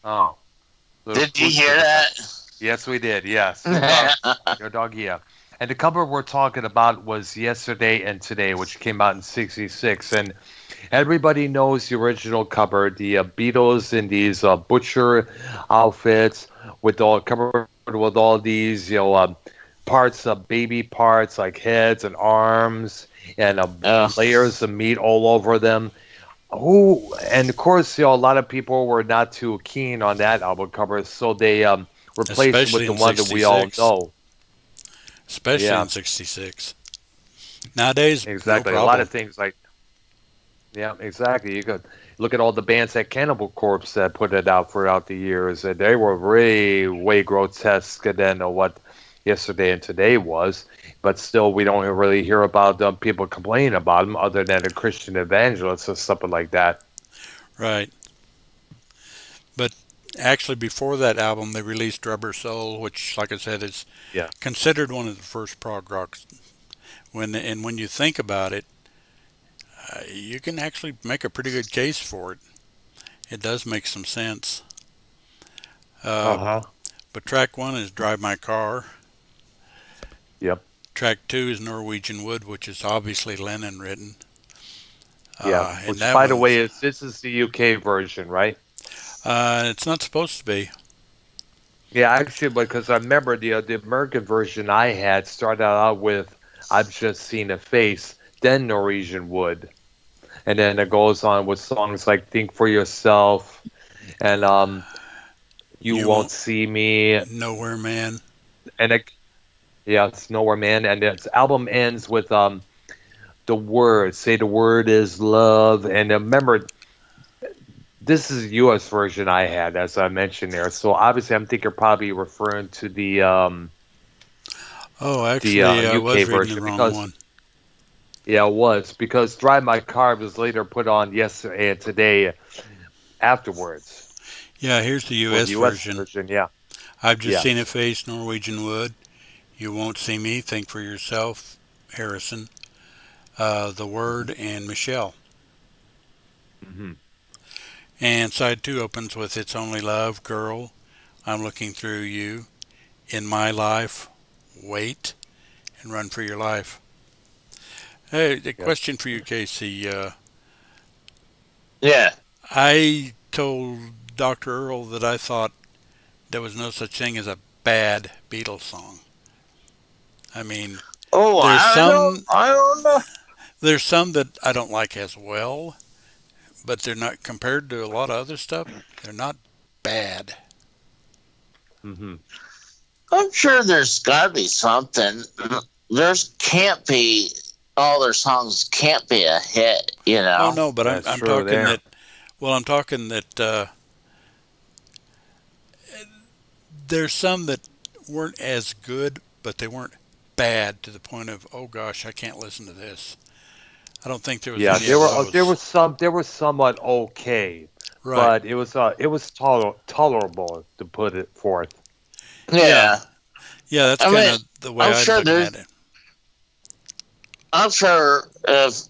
oh, little did you food hear trip effect. that? Yes, we did. Yes, your dog. Yeah, and the cover we're talking about was Yesterday and Today, which came out in '66, and everybody knows the original cover, the Beatles in these butcher outfits with all covered with all these, parts of baby parts like heads and arms and uh, layers of meat all over them. Who and of course, a lot of people were not too keen on that album cover, so they replaced it with Especially the in one that we all '66. know. Especially Yeah, in '66. Nowadays, no exactly. A lot of problem. things like yeah, exactly. You could look at all the bands at Cannibal Corpse that put it out throughout the years, and they were way grotesque than what Yesterday and Today was. But still, we don't really hear about people complaining about them, other than a Christian evangelist or something like that. Right. But actually, before that album, they released Rubber Soul, which, like I said, is Yeah. considered one of the first prog rocks. When you think about it, you can actually make a pretty good case for it. It does make some sense. Uh Uh, huh. but track one is Drive My Car. Yep. Track two is Norwegian Wood, which is obviously Lennon written. Yeah. And Which, that by the way, one's, is this is the UK version, right? it's not supposed to be. Yeah, actually, because I remember the American version I had started out with "I've Just Seen a Face," then Norwegian Wood, and then it goes on with songs like "Think for Yourself" and "You You Won't won't, See Me," Nowhere Man. and yeah, it's "Nowhere Man," and its album ends with the word. Say the word is love, and remember this is the U.S. version I had, as I mentioned there. So obviously, I'm thinking you're probably referring to Oh, the actually, I UK was reading the version wrong because one. yeah, it was because "Drive My Car" was later put on Yesterday and Today afterwards Yeah, here's the for the U.S. U.S. version. version. Yeah, I've just seen a yes. face, Norwegian Wood. You won't see me. Think for yourself, Harrison. The Word and Michelle. Hmm. And side two opens with It's Only Love, Girl. I'm looking through you. In my life, wait and run for your life. Hey, a Yes. question for you, Casey. yeah. I told Dr. Earl that I thought there was no such thing as a bad Beatles song. I mean, Oh, there's some I don't know. there's some that I don't like as well, but they're not compared to a lot of other stuff. They're not bad. Hmm. I'm sure there's got to be something. There's can't be all their songs can't be a hit, you Oh know. no, but I'm That's I'm true talking there. that. Well, I'm talking that there's some that weren't as good, but they weren't bad to the point of oh gosh, I can't listen to this. I don't think there was Yeah, any of there those. was there was somewhat okay, Right. but it was tolerable to put it forth. Yeah. Yeah, Yeah, that's I kind mean, of the way I'm I'm sure looking there's. at it. I'm sure if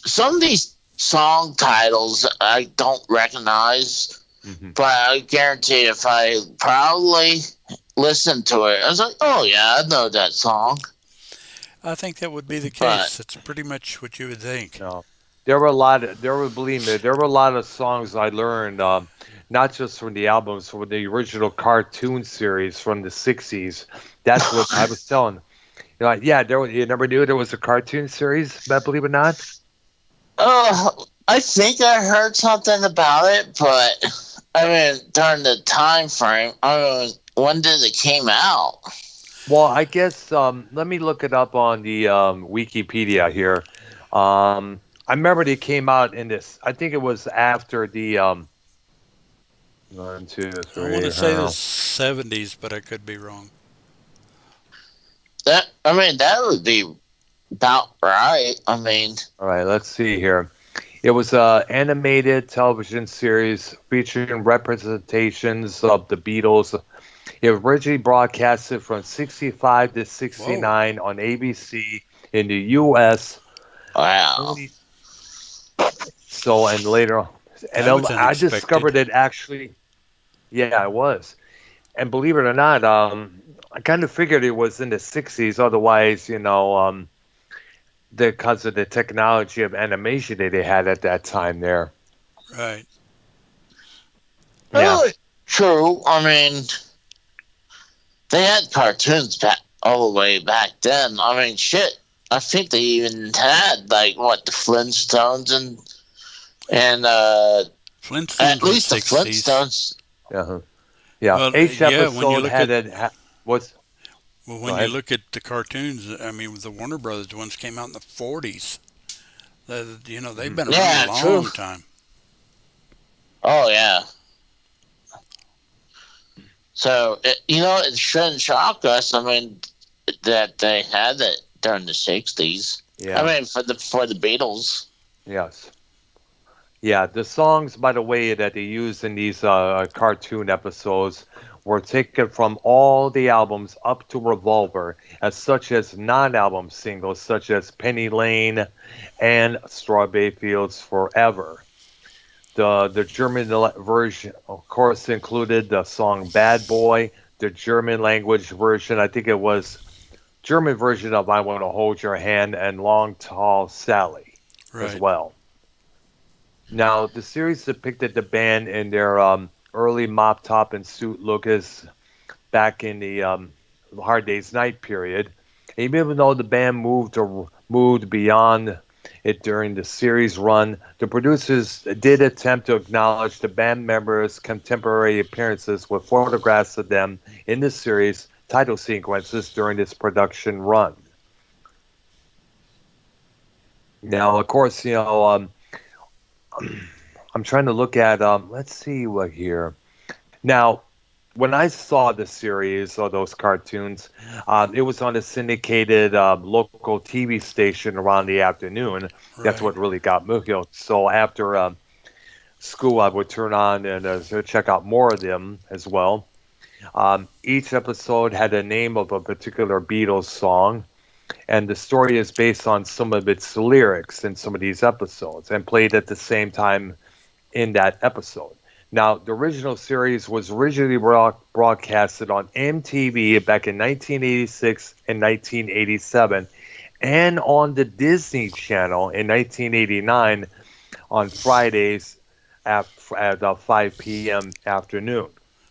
some of these song titles I don't recognize, Hmm. but I guarantee if I probably listened to it, I was like, oh yeah, I know that song. I think that would be the But case. That's pretty much what you would think. No, there were a lot of there were believe me there were a lot of songs I learned not just from the albums from the original cartoon series from the '60s. That's what I was telling. Yeah, you never knew there was a cartoon series, believe it or not. I think I heard something about it, but I mean during the time frame, I mean when did it came out? Well, I guess let me look it up on the Wikipedia here. Um, I remember they came out in this. I think it was after the one, two, I want three. to I don't say the know. 70s, but I could be wrong. That I mean, that would be about right. I mean, All right, let's see here. It was a animated television series featuring representations of the Beatles. It originally broadcasted from 65 to Whoa. 69 on ABC in the U.S. wow. So, and later, and That was I unexpected. discovered it actually. Yeah, it was. And believe it or not, I kind of figured it was in the 60s. Otherwise, because of the technology of animation that they had at that time there. Right. Yeah. Really? True. I mean, they had cartoons back all the way back then. I mean, shit. I think they even had like what the Flintstones and at Flintstones were least the 60s. Flintstones. Uh-huh. Yeah. Well, Each yeah, when you episode look at had it. What's well, Go when you ahead. look at the cartoons, I mean, the Warner Brothers ones came out in the 40s. They've been around a Yeah, true. long time. Oh yeah. So it shouldn't shock us. I mean, that they had it during the '60s. I Yeah. mean, for the Beatles. Yes. Yeah. The songs, by the way, that they used in these cartoon episodes were taken from all the albums up to Revolver, as such as non-album singles such as Penny Lane and Strawberry Fields Forever. The German version, of course, included the song "Bad Boy." The German language version, I think it was German version of "I Want to Hold Your Hand" and "Long Tall Sally" as Right. well. Now, the series depicted the band in their early mop top and suit look as back in the Hard Day's Night period. Even though the band moved beyond it during the series run, the producers did attempt to acknowledge the band members' contemporary appearances with photographs of them in the series title sequences during this production run. Now, of course, I'm trying to look at let's see what here. Now, when I saw the series or those cartoons, it was on a syndicated local TV station around the afternoon. That's Right. what really got me hooked. So after school, I would turn on and check out more of them as well. Each episode had a name of a particular Beatles song, and the story is based on some of its lyrics in some of these episodes and played at the same time in that episode. Now, the original series was originally broadcasted on MTV back in 1986 and 1987 and on the Disney Channel in 1989 on Fridays at 5 p.m. afternoon.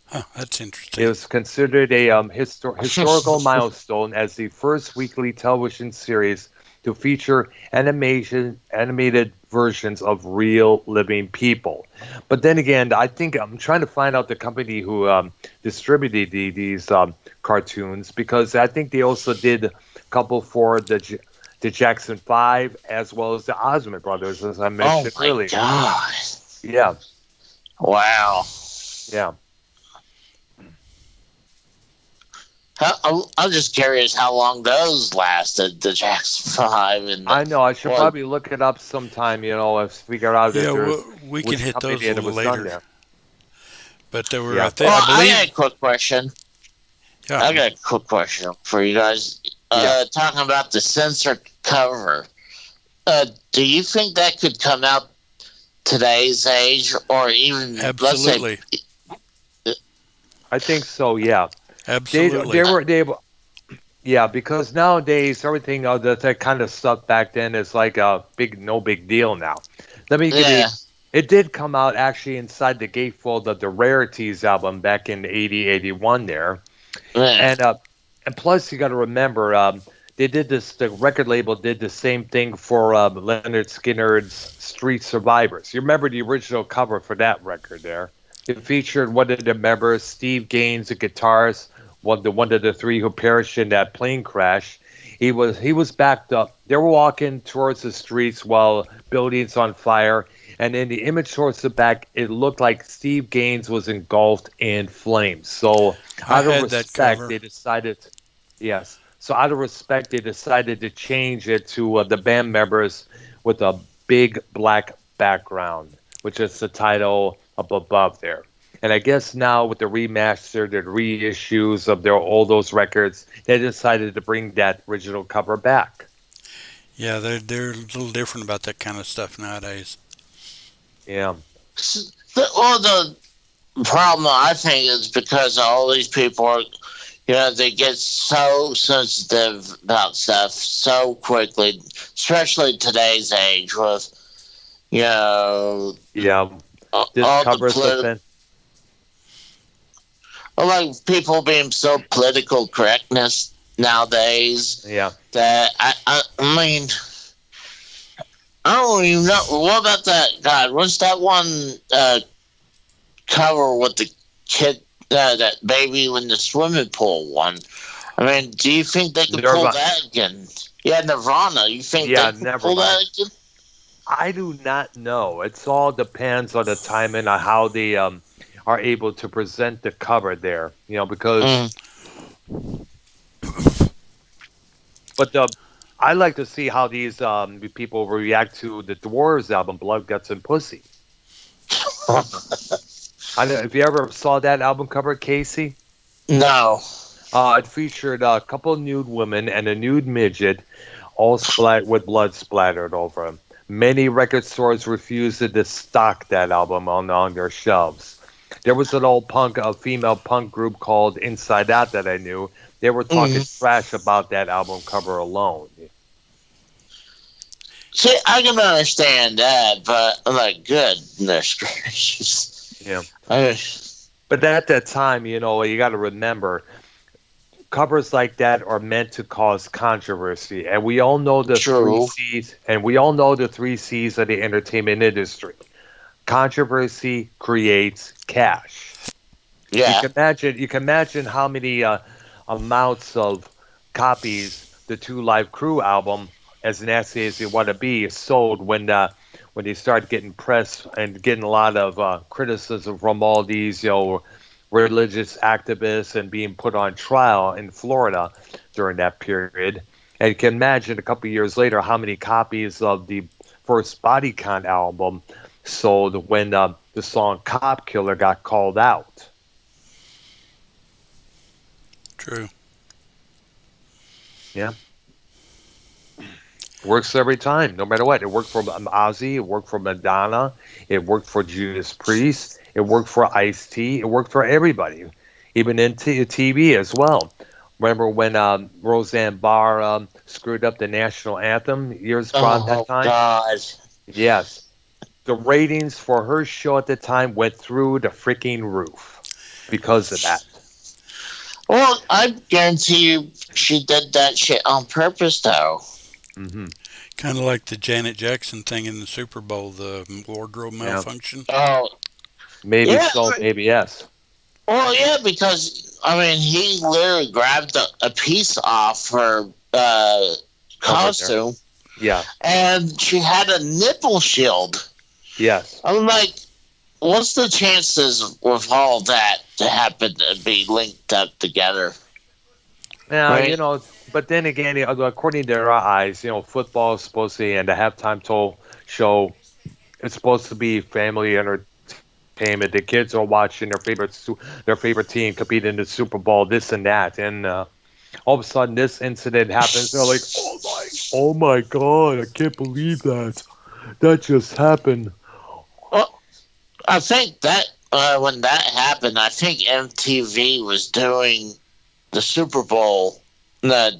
Huh, that's It interesting. was considered a historical milestone as the first weekly television series to feature animated versions of real living people. But then again, I think I'm trying to find out the company who distributed these cartoons, because I think they also did a couple for the Jackson Five as well as the Osmond Brothers, as I Oh mentioned my earlier. god! Yeah, Wow. yeah. I'm just curious how long those lasted. The Jackson Five and I know. I should what? probably look it up sometime. And figure out Yeah, if there's we can which hit company those a it little was done later. there. But there were, Yeah. I Well, I got believe, a quick question. yeah, I got a quick question for you guys. Yeah. Talking about the censored cover. Do you think that could come out today's age, or even let's say, absolutely. I think so. Yeah. They Absolutely. were they. Yeah, because nowadays everything that kind of stuff back then is like a no big deal now. Let me give you. yeah, It did come out actually inside the gatefold of the Rarities album back in 80 81 there. yeah, And plus you got to remember they did this. The record label did the same thing for Leonard Skinner's Street Survivors. You remember the original cover for that record there? It featured one of the members, Steve Gaines, the guitarist, one of the three who perished in that plane crash. He was backed up. They were walking towards the streets while buildings on fire, and in the image towards the back, it looked like Steve Gaines was engulfed in flames. So I out of had that respect, cover. they decided, yes. So out of respect, they decided to change it to the band members with a big black background, which is the title up above there. And I guess now with the remastered and reissues of all those records, they decided to bring that original cover back. Yeah, they're a little different about that kind of stuff nowadays. Yeah. Well, the problem I think is because all these people are, they get so sensitive about stuff so quickly, especially today's age with, Yeah. This all the covers the thing. like people being so political correctness nowadays Yeah. that I mean, I don't even know. What about that? God, what's that one cover with the kid, that baby in the swimming pool one? I mean, do you think they could pull that again? Yeah, Nirvana. You think they could pull that again? I do not know. It all depends on the timing on how they are able to present the cover there. Because but I like to see how these people react to the Dwarves album, Blood, Guts, and Pussy. I don't, if you ever saw that album cover, Casey? No. It featured a couple nude women and a nude midget, all with blood splattered over them. Many record stores refused to stock that album on their shelves. There was an a female punk group called Inside Out that I knew. They were talking trash about that album cover alone. See, I can understand that, but I'm like, goodness gracious. Yeah. But at that time, you got to remember, covers like that are meant to cause controversy, and we all know the three C's, and we all know the three C's of the entertainment industry. Controversy creates cash. Yeah. You can imagine how many amounts of copies the Two Live Crew album, as nasty as you want to be, sold when they started getting press and getting a lot of criticism from all these religious activists and being put on trial in Florida during that period. And you can imagine a couple of years later how many copies of the first Body Count album sold when the song Cop Killer got called out. True. Yeah. Works every time, no matter what. It worked for Ozzy, it worked for Madonna, it worked for Judas Priest, it worked for Ice-T, it worked for everybody, even in TV as well. Remember when Roseanne Barr screwed up the national anthem years around that time? Oh, God. Yes. The ratings for her show at the time went through the freaking roof because of that. Well, I guarantee you she did that shit on purpose, though. Mm-hmm. Kind of like the Janet Jackson thing in the Super Bowl, the wardrobe malfunction. Oh, maybe so, maybe yes. Well, yeah, because I mean, he literally grabbed a piece off her costume. Yeah, and she had a nipple shield. Yes. I'm like, what's the chances with all that to happen to be linked up together? Yeah, right? But then again, according to their eyes, football is supposed to be, and the halftime show, it's supposed to be family entertainment. The kids are watching their favorite team compete in the Super Bowl, this and that, and all of a sudden this incident happens. They're like, oh my God, I can't believe that just happened. Well, I think that when that happened, I think MTV was doing the Super Bowl, the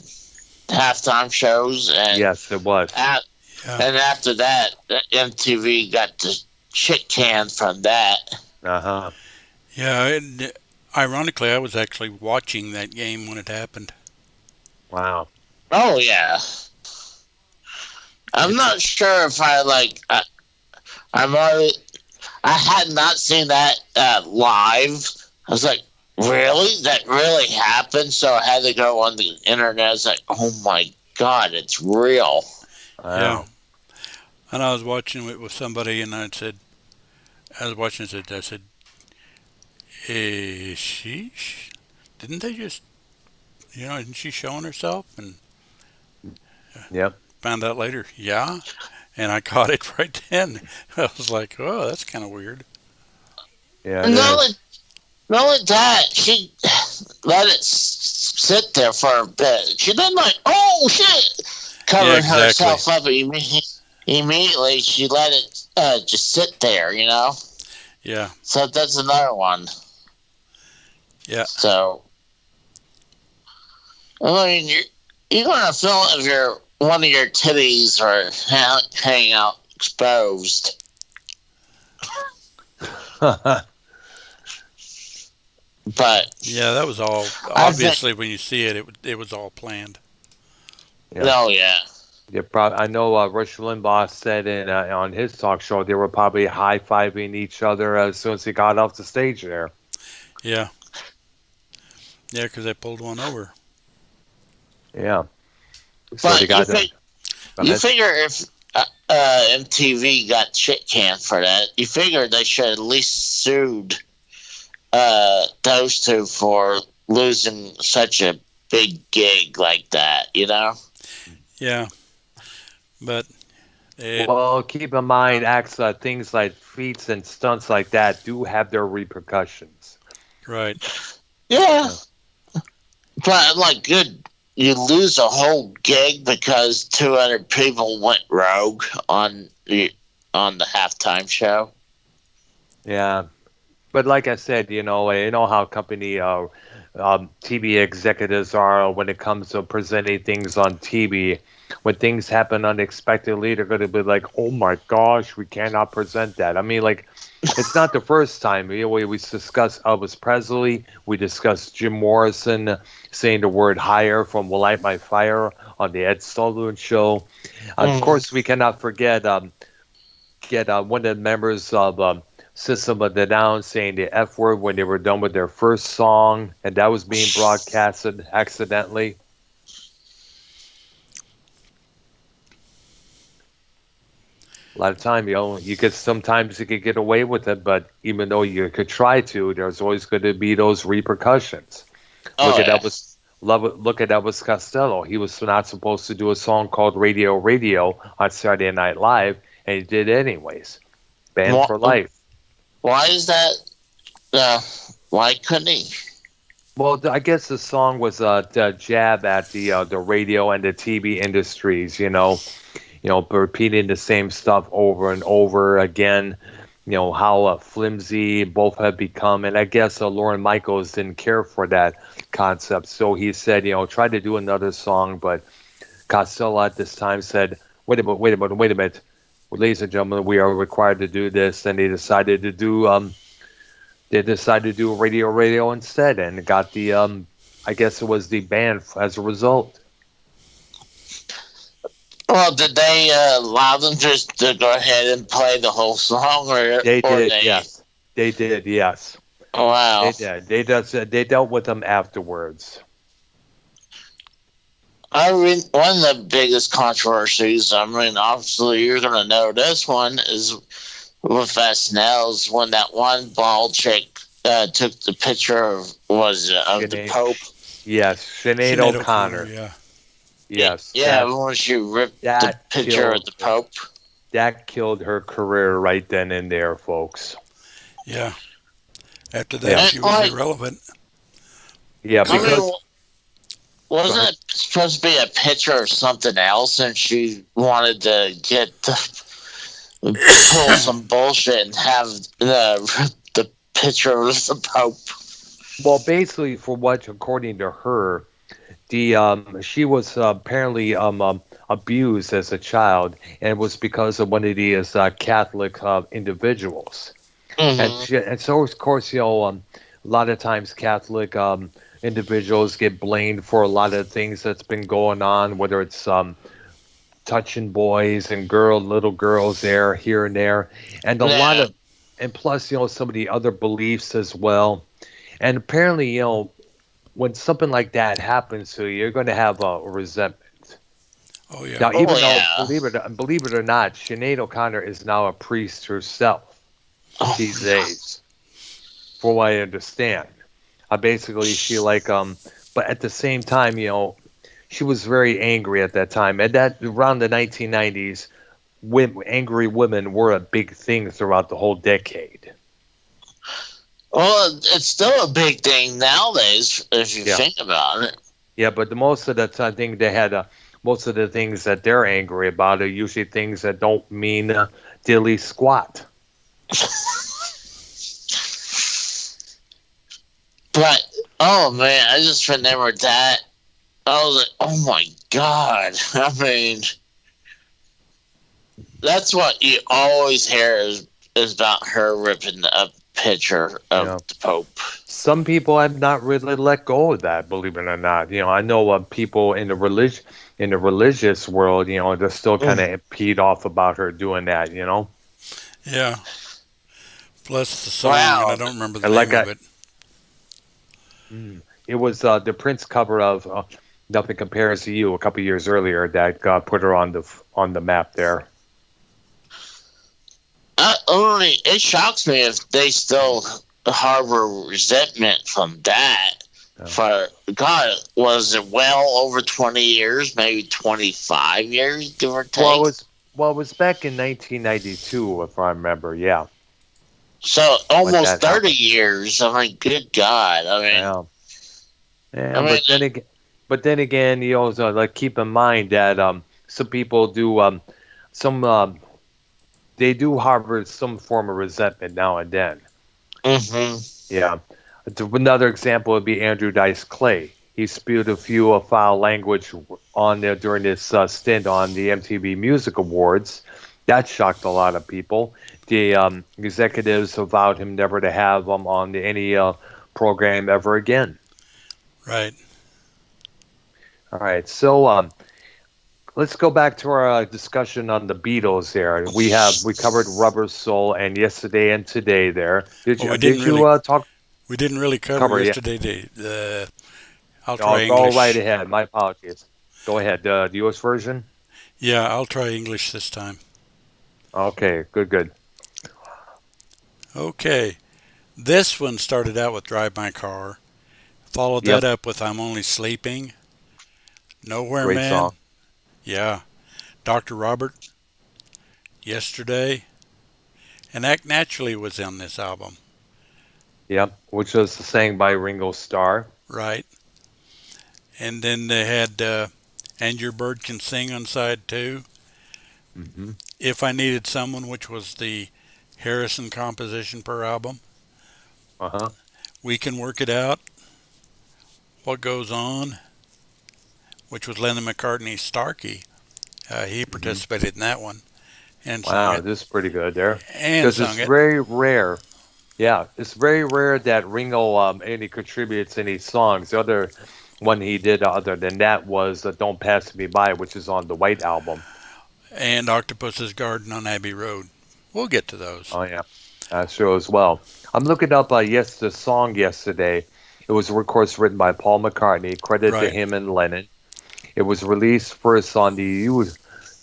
halftime shows, and yes, it was. And after that, MTV got the shit canned from that. Uh-huh. Yeah, ironically, I was actually watching that game when it happened. Wow. Oh yeah. I'm not sure if I had not seen that live. I was like, really? That really happened? So I had to go on the internet. I was like, oh my God, it's real. Yeah. Wow. And I was watching it with somebody, and I was watching it. I said, "Is she? Didn't they just, isn't she showing herself?" And Yep. found out later, yeah. And I caught it right then. I was like, "Oh, that's kind of weird." Yeah, it And not is. only, not only that, she let it sit there for a bit. She didn't like, oh shit, Yeah, covering exactly. herself up. Immediately, she let it just sit there, Yeah, So that's another one. yeah, So, I mean, you're gonna feel if one of your titties are hanging out exposed. But yeah. That was all. I think, Obviously, when you see it, it was all planned. Yeah. oh yeah, Yeah, I know Rush Limbaugh said on his talk show they were probably high fiving each other as soon as he got off the stage there. Yeah, yeah, because they pulled one over. Yeah. So they but got go you ahead. figure if MTV got shit canned for that, you figure they should at least sued those two for losing such a big gig like that. Yeah, but it Well, keep in mind, acts things like feats and stunts like that do have their repercussions. right. Yeah, Yeah. but like, good, you lose a whole gig because 200 people went rogue on the halftime show. Yeah. But like I said, you know how company TV executives are when it comes to presenting things on TV. When things happen unexpectedly, they're going to be like, "Oh my gosh, we cannot present that." I mean, like, it's not the first time. We discussed Elvis Presley. We discussed Jim Morrison saying the word "higher" from "Will Light My Fire" on the Ed Sullivan Show. Of Mm. course, we cannot forget get one of the members of System of the Down saying the F word when they were done with their first song, and that was being broadcasted accidentally. A lot of time, you could sometimes you could get away with it, but even though you could try to, there's always going to be those repercussions. Oh Look at yeah. Look at Elvis Costello. He was not supposed to do a song called Radio Radio on Saturday Night Live, and he did anyways. Banned for life. Why is that? Uh, why couldn't he? Well, I guess the song was a jab at the radio and the TV industries. Repeating the same stuff over and over again. How flimsy both have become, and I guess Lauren Michaels didn't care for that concept, so he said, try to do another song. But Costello at this time said, wait a minute, well, ladies and gentlemen, we are required to do this, and they decided to do radio instead, and got the I guess it was the ban as a result. Well, did they allow them just to go ahead and play the whole song, They or did, they? yes. They did, yes. Oh, wow. They did. They dealt with them afterwards. I mean, one of the biggest controversies. I mean, obviously, you're gonna know this one is with SNL's when that one bald chick took the picture of the Pope. Yes, Sinead Sinead O'Connor. Yeah. Yes, Yeah, when she ripped the picture of the Pope. That killed her career right then and there, folks. Yeah. After that, Yeah. she was irrelevant. Yeah, I because mean, wasn't it supposed to be a picture of something else, and she wanted to pull some bullshit and have the picture of the Pope? well, basically, for what, according to her, she was apparently abused as a child, and it was because of one of these Catholic individuals. Mm-hmm. And so of course, a lot of times Catholic individuals get blamed for a lot of things that's been going on, whether it's touching boys and little girls here and there, and a lot Yeah. of, and plus, some of the other beliefs as well. And apparently, when something like that happens to you, you're going to have a resentment. Oh yeah. Now, Oh even though yeah. believe it or not, Sinead O'Connor is now a priest herself Oh these yeah. days, for what I understand. Basically, she but at the same time, she was very angry at that time. And that around the 1990s, angry women were a big thing throughout the whole decade. Well, it's still a big thing nowadays if you Yeah, think about it. yeah, but most of the time, I think they had most of the things that they're angry about are usually things that don't mean dilly squat. But oh man, I just remembered that. I was like, oh my god. I mean, that's what you always hear is about her ripping a picture of Yeah. the Pope. Some people have not really let go of that, believe it or not. I know people in the religious world, they're still kind Mm. of peed off about her doing that. Yeah. Plus the song, and I Wow. don't remember the And name like of I, it. it was the Prince cover of "Nothing Compares to You" a couple years earlier that put her on the map there. Only it shocks me if they still harbor resentment from that. Yeah. For God, was it well over 20 years, maybe 25 years, give or Well, it take? was well, it was back in 1992, if I remember. Yeah, So when almost that 30 happened. years. I mean, good God. Yeah, yeah, I mean, but then again, you also like keep in mind that some people do some they do harbor some form of resentment now and then. hmm Yeah. Another example would be Andrew Dice Clay. He spewed a few foul language on there during his stint on the MTV Music Awards. That shocked a lot of people. The executives vowed him never to have him on any program ever again. Right. All right, so let's go back to our discussion on the Beatles. There, we covered Rubber Soul and Yesterday and Today. There, Well, we didn't did you really talk we didn't really cover cover? Yeah. yesterday. The I'll Oh, try go right English. ahead. My apologies. Go ahead. The U.S. version? Yeah, I'll try English this time. Okay, good, good. Okay. This one started out with Drive My Car. Followed that Yep, up with I'm Only Sleeping. Nowhere great Man. song. Yeah. Dr. Robert. Yesterday. And Act Naturally was on this album. Yep, which was sang by Ringo Starr. Right. And then they had And Your Bird Can Sing on side two. Hmm. If I Needed Someone, which was the Harrison composition per album. Uh-huh. We Can Work It Out. What Goes On, which was Lennon McCartney's Starkey. He Hmm. participated in that one and sung Wow, it. this is pretty good there. And Because it's sung it. very rare. Yeah, it's very rare that Ringo any contributes any songs. The other one he did other than that was Don't Pass Me By, which is on the White Album. And Octopus's Garden on Abbey Road. We'll get to those. Oh, yeah. Sure as well. I'm looking up the song yesterday. It was, of course, written by Paul McCartney, credit to Right. him and Lennon. It was released first on the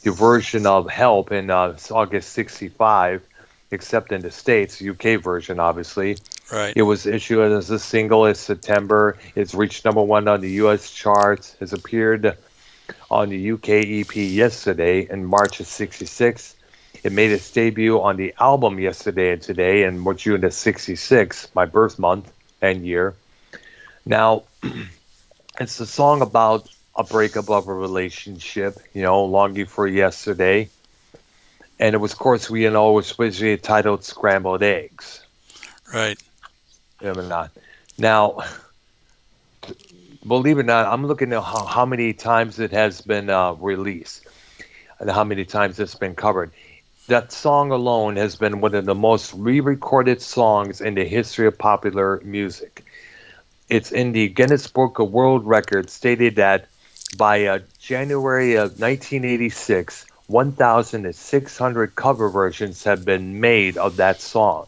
version of Help in August '65, except in the States, UK version, obviously. Right. It was issued as a single in September. It's reached #1 on the US charts. Has appeared on the UK EP Yesterday in March of '66. It made its debut on the album Yesterday and Today in June of '66, my birth month and year. Now, it's a song about a breakup of a relationship, longing for yesterday. And it was, of course, was originally titled Scrambled Eggs. Right. Not. Now, believe it or not, I'm looking at how many times it has been released and how many times it's been covered. That song alone has been one of the most re-recorded songs in the history of popular music. It's in the Guinness Book of World Records, stated that by January of 1986, 1,600 cover versions have been made of that song.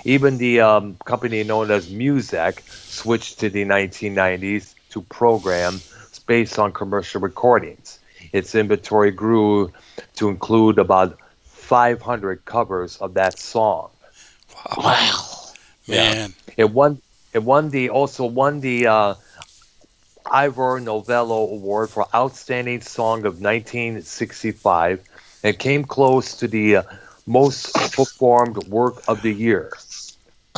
Even the company known as Muzak switched to the 1990s to program based on commercial recordings. its inventory grew to include about 500 covers of that song. Wow, Wow. Yeah, man. it won. It won the Ivor Novello Award for Outstanding Song of 1965, and came close to the most performed work of the year,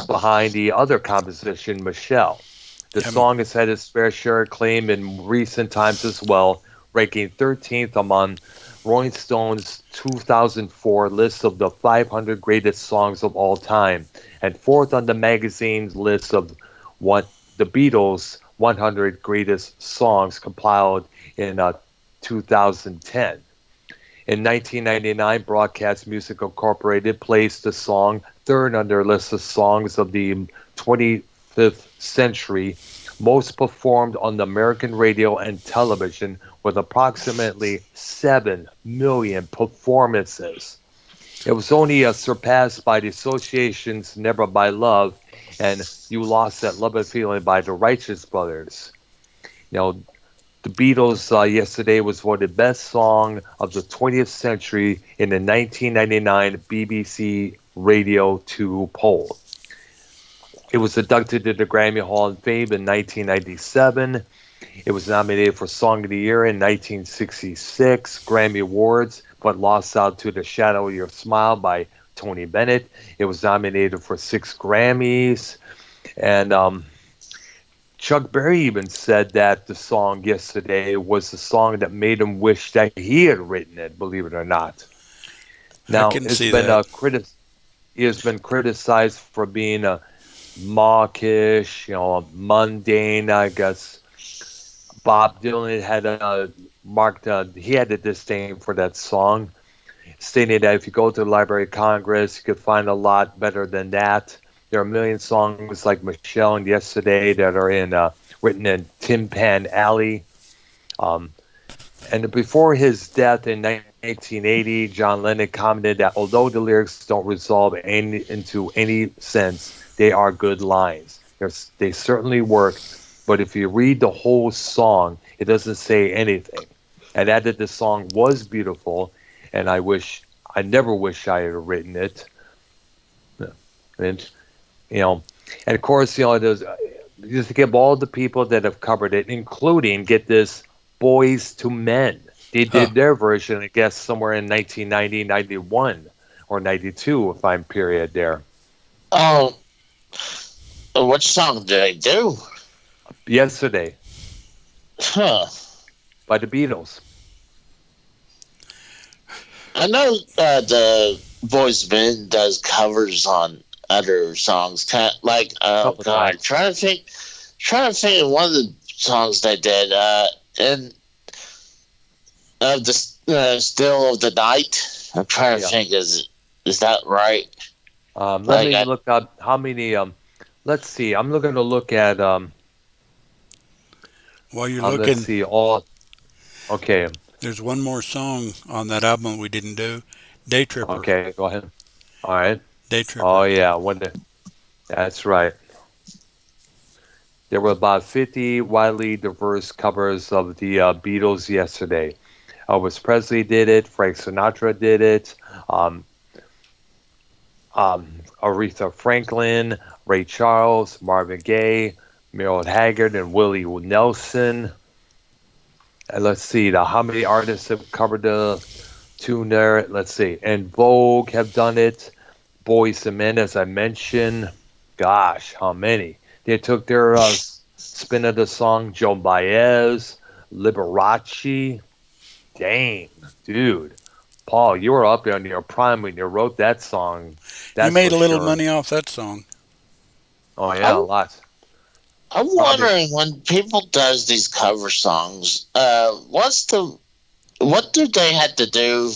behind the other composition, Michelle. The Um, song has had its fair share of acclaim in recent times as well, ranking 13th among Rolling Stone's 2004 list of the 500 greatest songs of all time, and fourth on the magazine's list of what the Beatles' 100 greatest songs compiled in 2010. In 1999, Broadcast Music Incorporated placed the song third on their list of songs of the 25th century, most performed on the American radio and television, with approximately 7 million performances. It was only surpassed by the Association's Never by Love and You Lost That Love and Feeling by the Righteous Brothers. You know, the Beatles yesterday was voted best song of the 20th century in the 1999 BBC Radio 2 poll. It was inducted to the Grammy Hall of Fame in 1997. It was nominated for Song of the Year in 1966 Grammy Awards, but lost out to The Shadow of Your Smile by Tony Bennett. It was nominated for 6 Grammys. And Chuck Berry even said that the song yesterday was the song that made him wish that he had written it, believe it or not. I Now, can see that. he has been criticized for being mawkish, mundane, I guess. Bob Dylan had he had a disdain for that song, stating that if you go to the Library of Congress, you could find a lot better than that. There are a million songs like Michelle and Yesterday that are written in Tin Pan Alley. And before his death in 1980, John Lennon commented that although the lyrics don't resolve into any sense, they are good lines. They certainly work, but if you read the whole song, it doesn't say anything. And added the song was beautiful, and I never wish I had written it. And and of course, there's just to give all the people that have covered it, including, get this, Boys to Men. They Huh. did their version, I guess, somewhere in 1990, 91, or 92, if I'm period there. Oh, what song did I do? Yesterday, Huh. by the Beatles. I know the Boys Men does covers on other songs. Kind of like, oh Couple god, times. trying to think of one of the songs they did. And of the Still of the Night. I'm trying to Yeah. think. Is that right? Let Like, me look up how many. Let's see. I'm looking to look at. While you're Let's looking, see all. Okay. there's one more song on that album we didn't do. Day Tripper. Okay. Go ahead. All right. Day Oh Tripper. yeah. That's right. There were about 50 widely diverse covers of the Beatles yesterday. Elvis Presley did it. Frank Sinatra did it. Um, Aretha Franklin, Ray Charles, Marvin Gaye, Merle Haggard, and Willie Nelson. And let's see, how many artists have covered the tune there? Let's see. And Vogue have done it. Boyz II Men, as I mentioned. Gosh, how many? They took their spin of the song. Joan Baez, Liberace. Dang, dude. Paul, you were up there in your prime when you wrote that song. You That's made for a little sure. money off that song. Oh yeah, a I'm, lot. I'm Probably. wondering when people does these cover songs. What do they have to do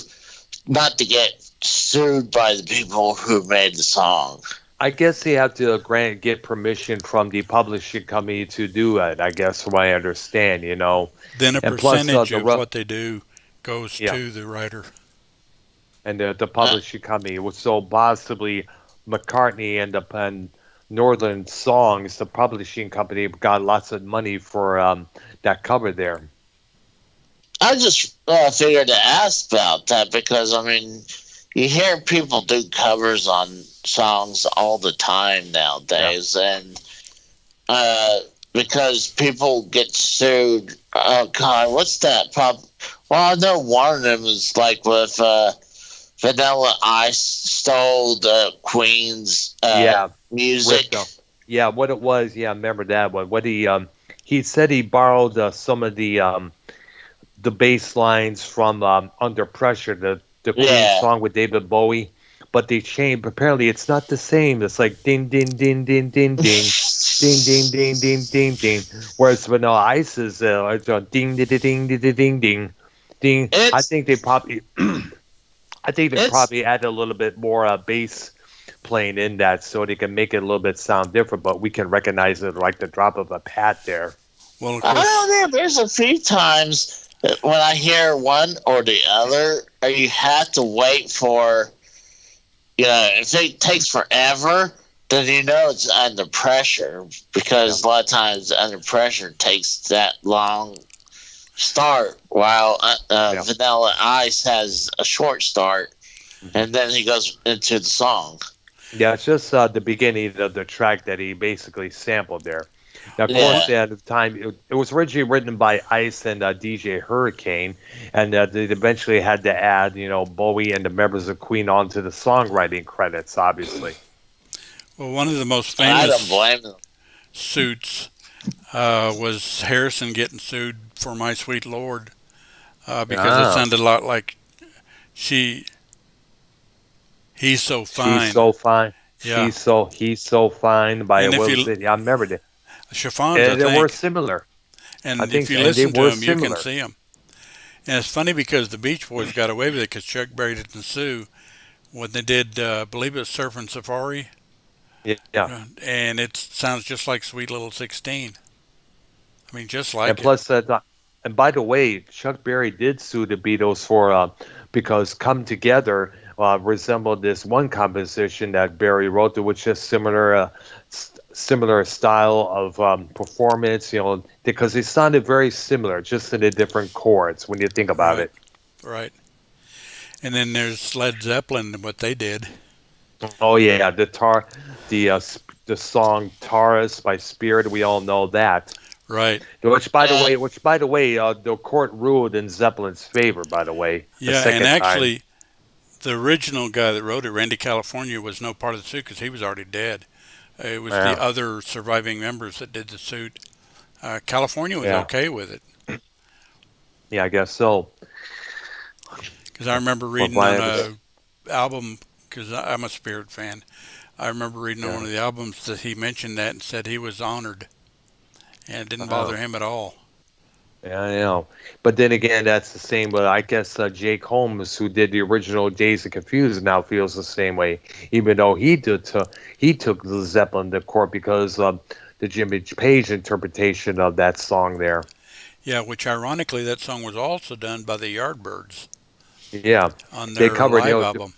not to get sued by the people who made the song? I guess they have to get permission from the publishing company to do it. I guess, from what I understand, Then a and plus percentage the of what they do goes yeah, to the writer. and the Uh, publishing company was so possibly McCartney and Northern Songs, the publishing company got lots of money for that cover there. I just figured to ask about that because I mean, you hear people do covers on songs all the time nowadays, and because people get sued. Oh God, what's that? Well, I know one of them is like with Vanilla Ice stole the Queen's music. Yeah, what it was. Yeah, I remember that one. What he said he borrowed some of the bass lines from Under Pressure, the Queen song with David Bowie, but they changed. Apparently, it's not the same. It's like ding, ding, ding, ding, ding, ding, ding, ding, ding, ding, ding, ding. Whereas Vanilla Ice is it's ding, ding, ding, ding, ding, ding, ding. I think they probably, added a little bit more bass playing in that so they can make it a little bit sound different, but we can recognize it like the drop of a hat there. Well, of I course, don't know. There's a few times when I hear one or the other, you have to wait for, if it takes forever, then you know it's under pressure because a lot of times under pressure takes that long start while Vanilla Ice has a short start and then he goes into the song. Yeah, it's just the beginning of the track that he basically sampled there. Now, of course, at the time, it was originally written by Ice and DJ Hurricane, and they eventually had to add, Bowie and the members of Queen onto the songwriting credits, obviously. Well, one of the most I don't famous blame them. suits was Harrison getting sued for My Sweet Lord because it sounded a lot like he's so fine. She's so fine. Yeah. He's so fine by And if Will you- City. I remember that. Chiffons, And I they think. were similar. And I think if you so. And listen they to were them, you can similar. see them. And it's funny because the Beach Boys got away with it because Chuck Berry didn't sue when they did, I believe it was Surfing Safari. Yeah. And it sounds just like Sweet Little 16. I mean, just like And plus, and by the way, Chuck Berry did sue the Beatles for because "Come Together" resembled this one composition that Berry wrote, which is similar style of performance. Because they sounded very similar, just in the different chords when you think about it. Right. And then there's Led Zeppelin and what they did. Oh yeah, the song "Taurus" by Spirit. We all know that. Right. Which by the way, the court ruled in Zeppelin's favor. By the way, Yeah, and actually, the original guy that wrote it, Randy California, was no part of the suit because he was already dead. It was the other surviving members that did the suit. California was okay with it. Yeah, I guess so. Because I remember reading on an album, because I'm a Spirit fan, I remember reading on one of the albums that he mentioned that and said he was honored. And it didn't bother him at all. Yeah, I know. But then again, that's the same. But I guess Jake Holmes, who did the original Days of Confused, now feels the same way. Even though he took the Zeppelin to court because of the Jimmy Page interpretation of that song there. Yeah, which ironically, that song was also done by the Yardbirds. Yeah, on their live album.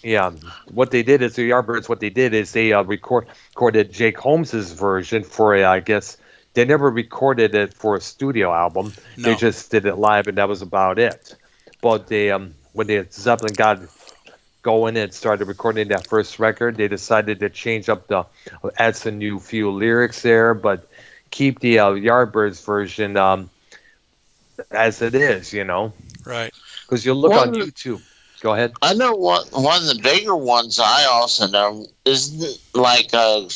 Yeah, what they did is the Yardbirds. What they did is they recorded Jake Holmes's version for I guess they never recorded it for a studio album. No. They just did it live, and that was about it. But they when the Zeppelin got going and started recording that first record, they decided to change up add some few lyrics there, but keep the Yardbirds version as it is, Right. Because you look on YouTube. Go ahead. I know one of the bigger ones I also know is like look,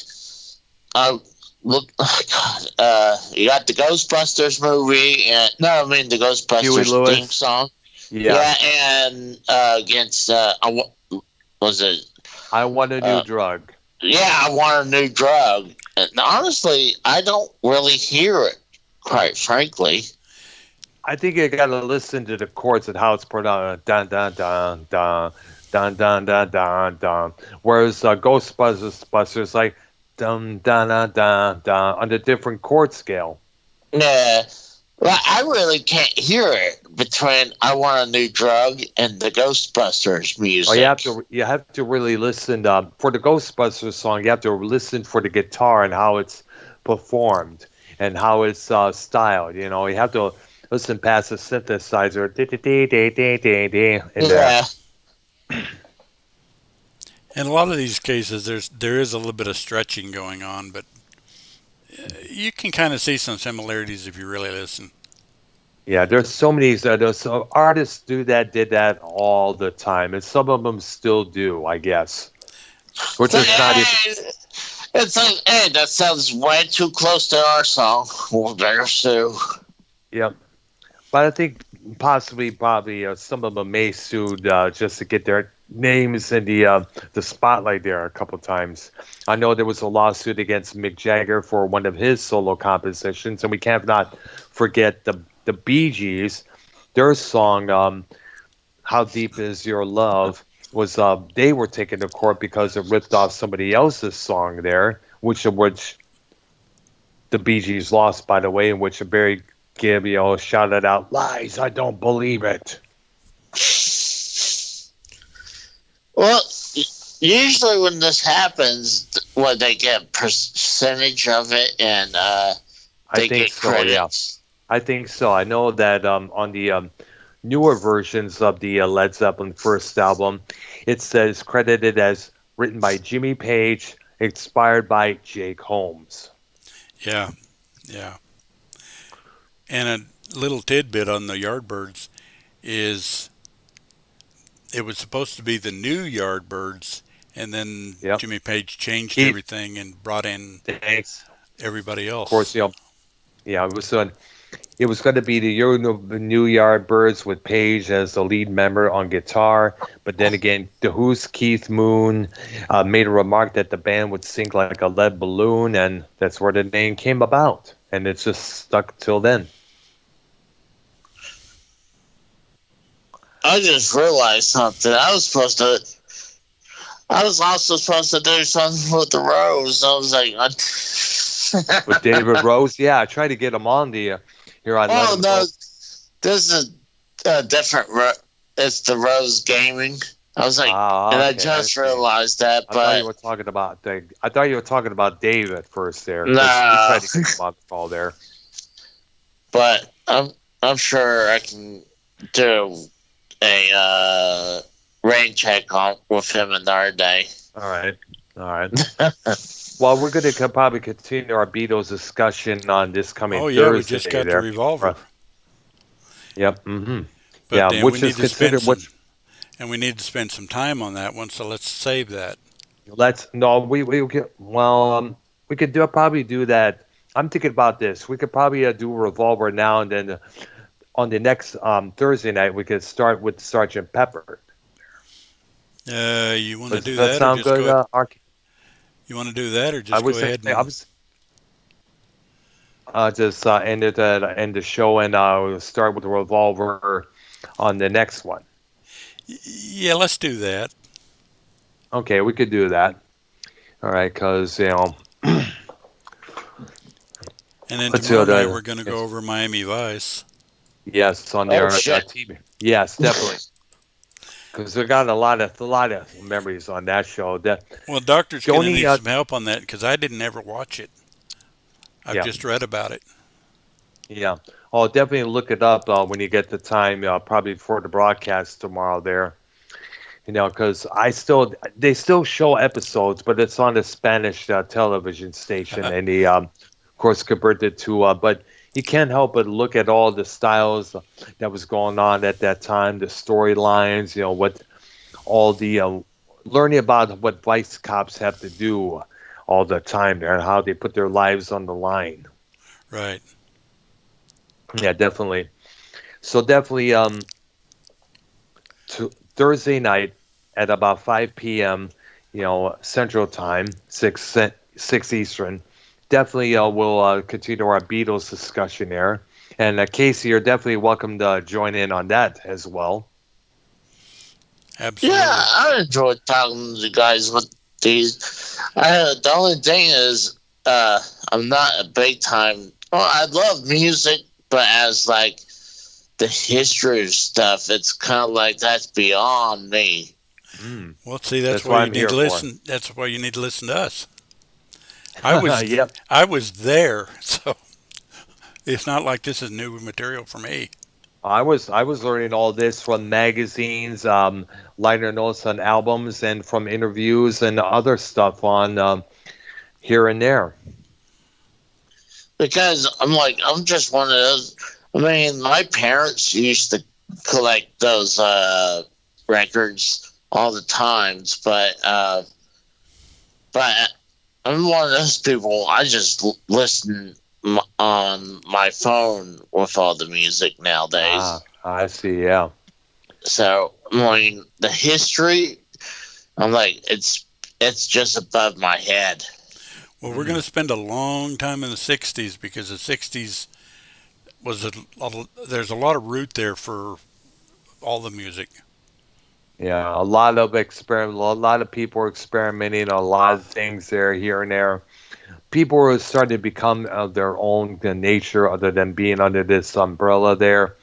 God, you got the Ghostbusters movie and the Ghostbusters theme song. Yeah, and against was it? I Want a New Drug. Yeah, I Want a New Drug. And honestly, I don't really hear it, quite frankly. I think you got to listen to the chords and how it's pronounced. Dun dun dun dun dun dun dun dun dun. Whereas Ghostbusters like dun dun dun dun dun on a different chord scale. Yeah, well, I really can't hear it between I Want a New Drug and the Ghostbusters music. Oh, you have to really listen for the Ghostbusters song. You have to listen for the guitar and how it's performed and how it's styled. You have to listen past the synthesizer, in there. Yeah. In a lot of these cases, there is a little bit of stretching going on, but you can kind of see some similarities if you really listen. Yeah, there's so many there's so artists did that all the time, and some of them still do, I guess. Which So, is not even. hey, it's like, hey, that sounds way too close to our song. Well, there's Sue. Yeah, but I think probably some of them may sue just to get their names in the spotlight there a couple times. I know there was a lawsuit against Mick Jagger for one of his solo compositions, and we can't not forget the Bee Gees, their song "How Deep Is Your Love" was they were taken to court because it ripped off somebody else's song there, which the Bee Gees lost, by the way, in which Barry Gibb, shouted out, "Lies! I don't believe it." Well, usually when this happens, what they get percentage of it, and I they think get so. Yeah, credits. I think so. I know that on the newer versions of the Led Zeppelin first album, it says credited as written by Jimmy Page, inspired by Jake Holmes. Yeah, yeah. And a little tidbit on the Yardbirds is it was supposed to be the new Yardbirds, and then Yep. Jimmy Page changed He everything and brought in thanks. everybody Of course, else. yeah, it was going to be the New Yardbirds with Page as the lead member on guitar, but then again, the Who's Keith Moon made a remark that the band would sink like a lead balloon, and that's where the name came about, and it's just stuck till then. I just realized something. I was also supposed to do something with the Rose. I was like, With David Rose, yeah, I tried to get him on the here. I let oh him no, go. this is a different. It's the Rose Gaming. I was like, Ah, and I okay, I just see. realized that, I thought you but were talking about I thought you were talking about Dave at first there, because we nah. tried to get him on the call there. But I'm sure I can do a rain check on with him another day. All right, all right. Well, we're going to probably continue our Beatles discussion on this coming Oh yeah, we just Thursday got the there. revolver, Yep. Mm-hmm. Yeah, but then we which is need to spend considered some, and we need to spend some time on that one. So let's save that. let's no we could, well we could probably do that. I'm thinking about this. We could probably do a revolver now, and then on the next Thursday night we could start with Sergeant Pepper. You want to Does do that that, or sound just good, go? Ark? You want to do that, or I just go was ahead I and? was just end the show, and we'll start with the revolver on the next one. Yeah, let's do that. Okay, we could do that. All right, because And then let's see tomorrow what night that. we're going to go Yes, over Miami Vice. yes, on Oh their shit! TV. Yes, definitely, because we got a lot of memories on that show. That Well, doctor's the going to only need some help on that because I didn't ever watch it. I've yeah, just read about it. yeah. Oh, definitely look it up when you get the time, probably before the broadcast tomorrow. There, because they still show episodes, but it's on the Spanish television station, and they of course converted to. But you can't help but look at all the styles that was going on at that time, the storylines. What all the learning about what vice cops have to do all the time there, and how they put their lives on the line. Right. Yeah, definitely. So definitely, Thursday night at about 5 p.m. Central Time, six Eastern. Definitely, we'll continue our Beatles discussion there. And Casey, you're definitely welcome to join in on that as well. Yeah, Absolutely. I enjoyed talking to you guys with these. The only thing is, I'm not a big time. Well, I love music, but as like the history of stuff, it's kind of like that's beyond me. Mm, Well, see, that's that's why what you I'm need here to for. listen. That's why you need to listen to us. I was, Yep. I was there, so It's not like this is new material for me. I was learning all this from magazines, liner notes on albums, and from interviews and other stuff on here and there. Because I'm just one of those. I mean, my parents used to collect those records all the times, but I'm one of those people. I just listen on my phone with all the music nowadays. I see. Yeah. So I mean, the history. I'm like, it's just above my head. Well, we're going to spend a long time in the 60s because the 60s there's a lot of root there for all the music. Yeah, a lot of experiment. A lot of people are experimenting on a lot of things there, here and there. People are starting to become of their own nature, other than being under this umbrella there.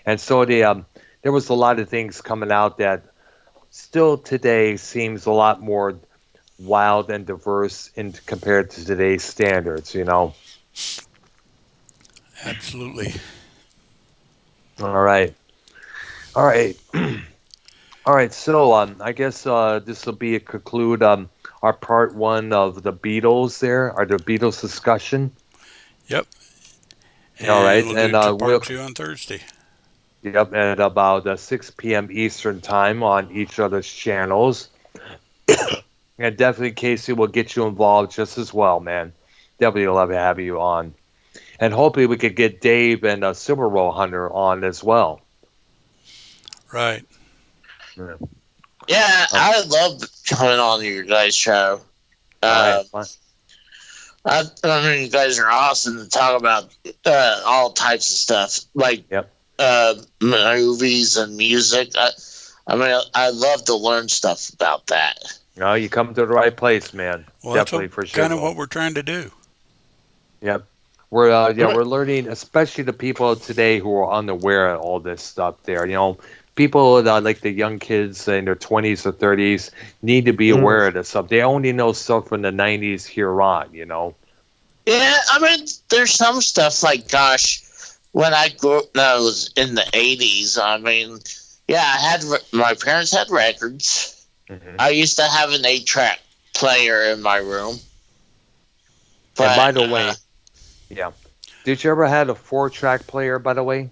And so there was a lot of things coming out that still today seems a lot more wild and diverse in compared to today's standards. Absolutely. All right, all right. All right, so I guess this will be a conclude our part one of the Beatles there, or the Beatles discussion. Yep. All And right, we'll and do to we'll part two on Thursday. yep at about 6 p.m. Eastern time on each other's channels. And definitely, Casey will get you involved just as well, man. Definitely love to have you on, and hopefully we could get Dave and Silver Roll Hunter on as well. Right. Yeah. Yeah, I love coming on your guys' show. All Uh, right, fine. I mean, you guys are awesome to talk about all types of stuff, like Yep. movies and music. I mean, I love to learn stuff about that. No, you come to the right place, man. Well, Definitely that's for sure. kind of what we're trying to do. Yep. We're learning, especially the people today who are unaware of all this stuff there. People like the young kids in their 20s or 30s need to be aware of this stuff. They only know stuff from the 90s here on. Yeah, I mean, there's some stuff like, gosh, when I grew up, when I was in the 80s, I mean, yeah, my parents had records. Mm-hmm. I used to have an 8-track player in my room. But, And by the way, yeah. Did you ever had a 4-track player, by the way?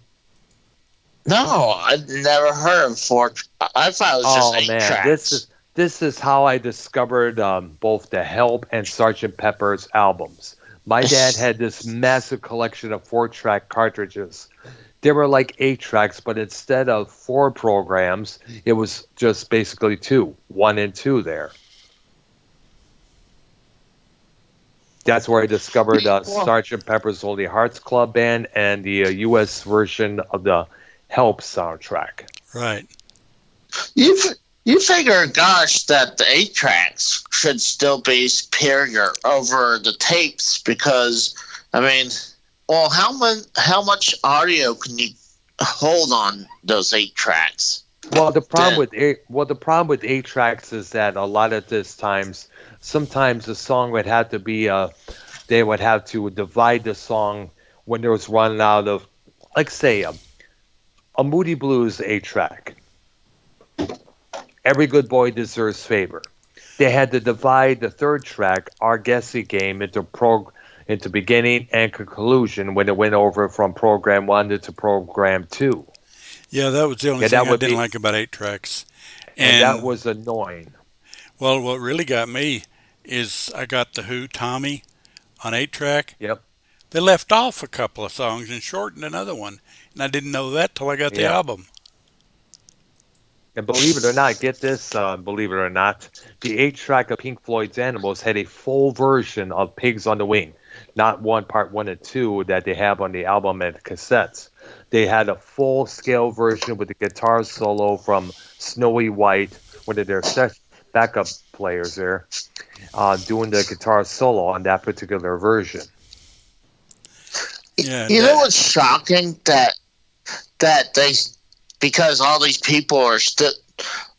no, I'd never heard of 4. I thought it was just 8 man, tracks. this is how I discovered both the Help and Sgt. Pepper's albums. My dad had this massive collection of 4-track cartridges. They were like 8 tracks, but instead of 4 programs, it was just basically 2, 1 and 2 there. That's where I discovered Sgt. Pepper's Lonely Hearts Club Band and the U.S. version of the Help soundtrack. Right. You figure, gosh, that the 8 tracks should still be superior over the tapes because, I mean, well, how much audio can you hold on those 8 tracks? Well, the problem with 8 tracks is that a lot of this sometimes the song would have to be they would have to divide the song when there was running out of, like, say, a Moody Blues 8-track. Every Good Boy Deserves Favor. They had to divide the 3rd track, Our Guessing Game, into beginning and conclusion when it went over from program 1 to program 2. Yeah, that was the only thing I didn't like about 8 tracks. And that was annoying. Well, what really got me is I got the Who, Tommy, on 8 track. Yep. They left off a couple of songs and shortened another one. And I didn't know that till I got the album. And believe it or not, get this, believe it or not, the 8-track of Pink Floyd's Animals had a full version of Pigs on the Wing. Not part 1 and 2 that they have on the album and cassettes. They had a full-scale version with the guitar solo from Snowy White, one of their backup players there, doing the guitar solo on that particular version. Yeah, you know what's shocking? That they, because all these people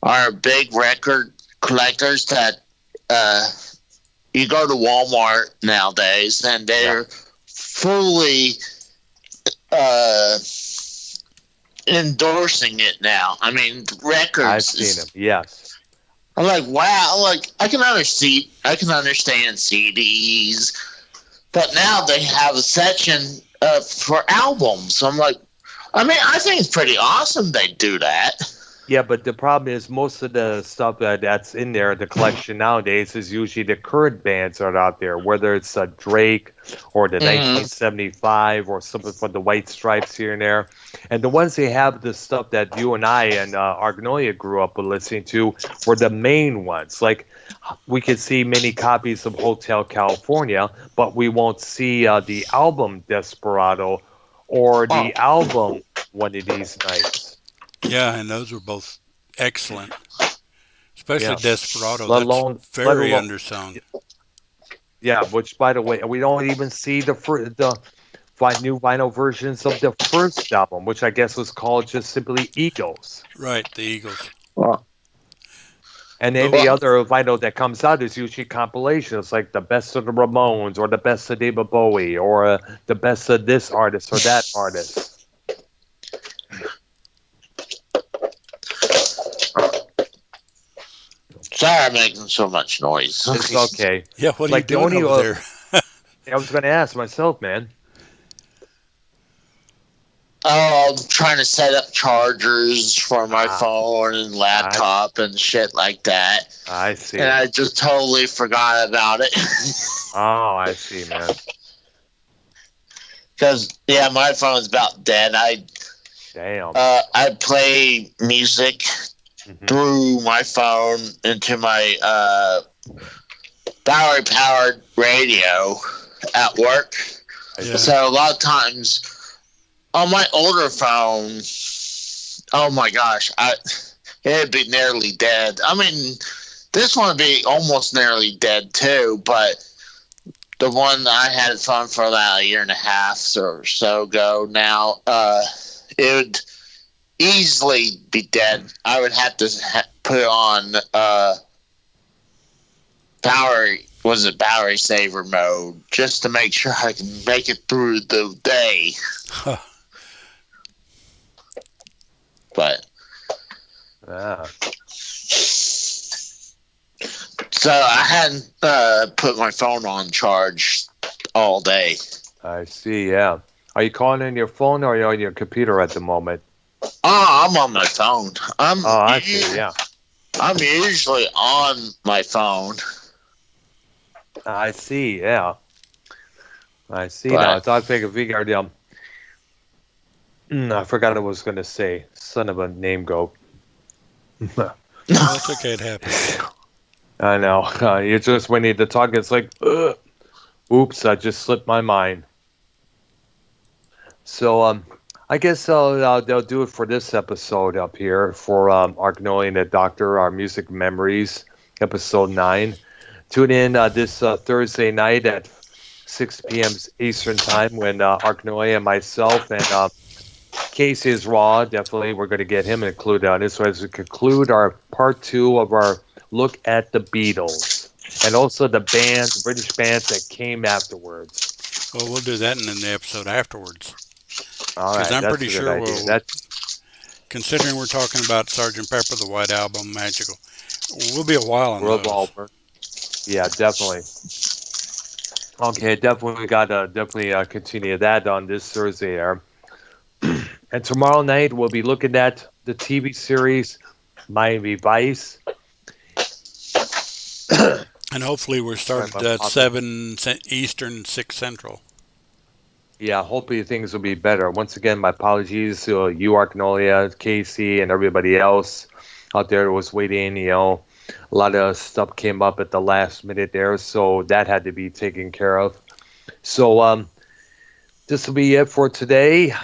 are big record collectors, that you go to Walmart nowadays and they're fully uh, endorsing it now. I mean, I've records. seen him. Yes. I'm like, wow. Like, I can understand CDs, but now they have a section for albums. So I'm like, I mean, I think it's pretty awesome they do that. Yeah, but the problem is most of the stuff that's in there, the collection nowadays, is usually the current bands that are out there, whether it's Drake or the 1975 or something from the White Stripes here and there. And the ones they have, the stuff that you and I and Arknolia grew up with listening to, were the main ones. Like, we could see many copies of Hotel California, but we won't see the album Desperado or the album One of These Nights. Yeah, and those were both excellent, especially Yeah. Desperado. Let That's alone, very undersung. yeah, which, by the way, we don't even see the new vinyl versions of the first album, which I guess was called just simply Eagles. Right, the Eagles. Well, And But any other vinyl that comes out is usually compilations, like the best of the Ramones, or the best of David Bowie, or the best of this artist or that artist. sorry I'm making so much noise. It's okay. yeah, what are Like, you the doing only, over there? I was going to ask myself, man. Oh, I'm trying to set up chargers for my phone and laptop and shit like that. I see. And I just totally forgot about it. Oh, I see, man. Because, yeah, my phone's about dead. Damn. I play music through my phone into my battery-powered radio at work. Yeah. So a lot of times on my older phone, oh my gosh, it'd be nearly dead. I mean, this one would be almost nearly dead too, but the one that I had it on for about a year and a half or so ago now, it would easily be dead. I would have to put it on battery saver mode just to make sure I can make it through the day. But so I hadn't put my phone on charge all day. I see, yeah. Are you calling on your phone or are you on your computer at the moment? Oh, I'm on my phone. I see, yeah. I'm usually on my phone. I see, yeah. I see But- now. I thought I figured, I forgot what I was going to say. Son of a name go. No, it's okay, it happens. I know. You just, when you to talk, it's like, oops, I just slipped my mind. So, I guess they'll do it for this episode up here for Arknolia and the Doctor, our Music Memories, episode 9. Tune in this Thursday night at 6 p.m. Eastern Time when Arknolia and myself and Casey is raw. Definitely, we're going to get him included on this. So as we conclude our part 2 of our look at the Beatles and also the bands, British bands that came afterwards. Well, we'll do that in the episode afterwards. All right, Because I'm that's pretty a good sure idea. considering we're talking about Sgt. Pepper, the White Album, Magical, we'll be a while on those. Revolver. Yeah, definitely. Okay, definitely got to continue that on this Thursday there. And tomorrow night we'll be looking at the TV series Miami Vice. And hopefully we're starting at 7 Eastern, 6 Central. Yeah, hopefully things will be better. Once again, my apologies to you, Arknolia, Casey, and everybody else out there who was waiting. A lot of stuff came up at the last minute there, so that had to be taken care of. So this will be it for today.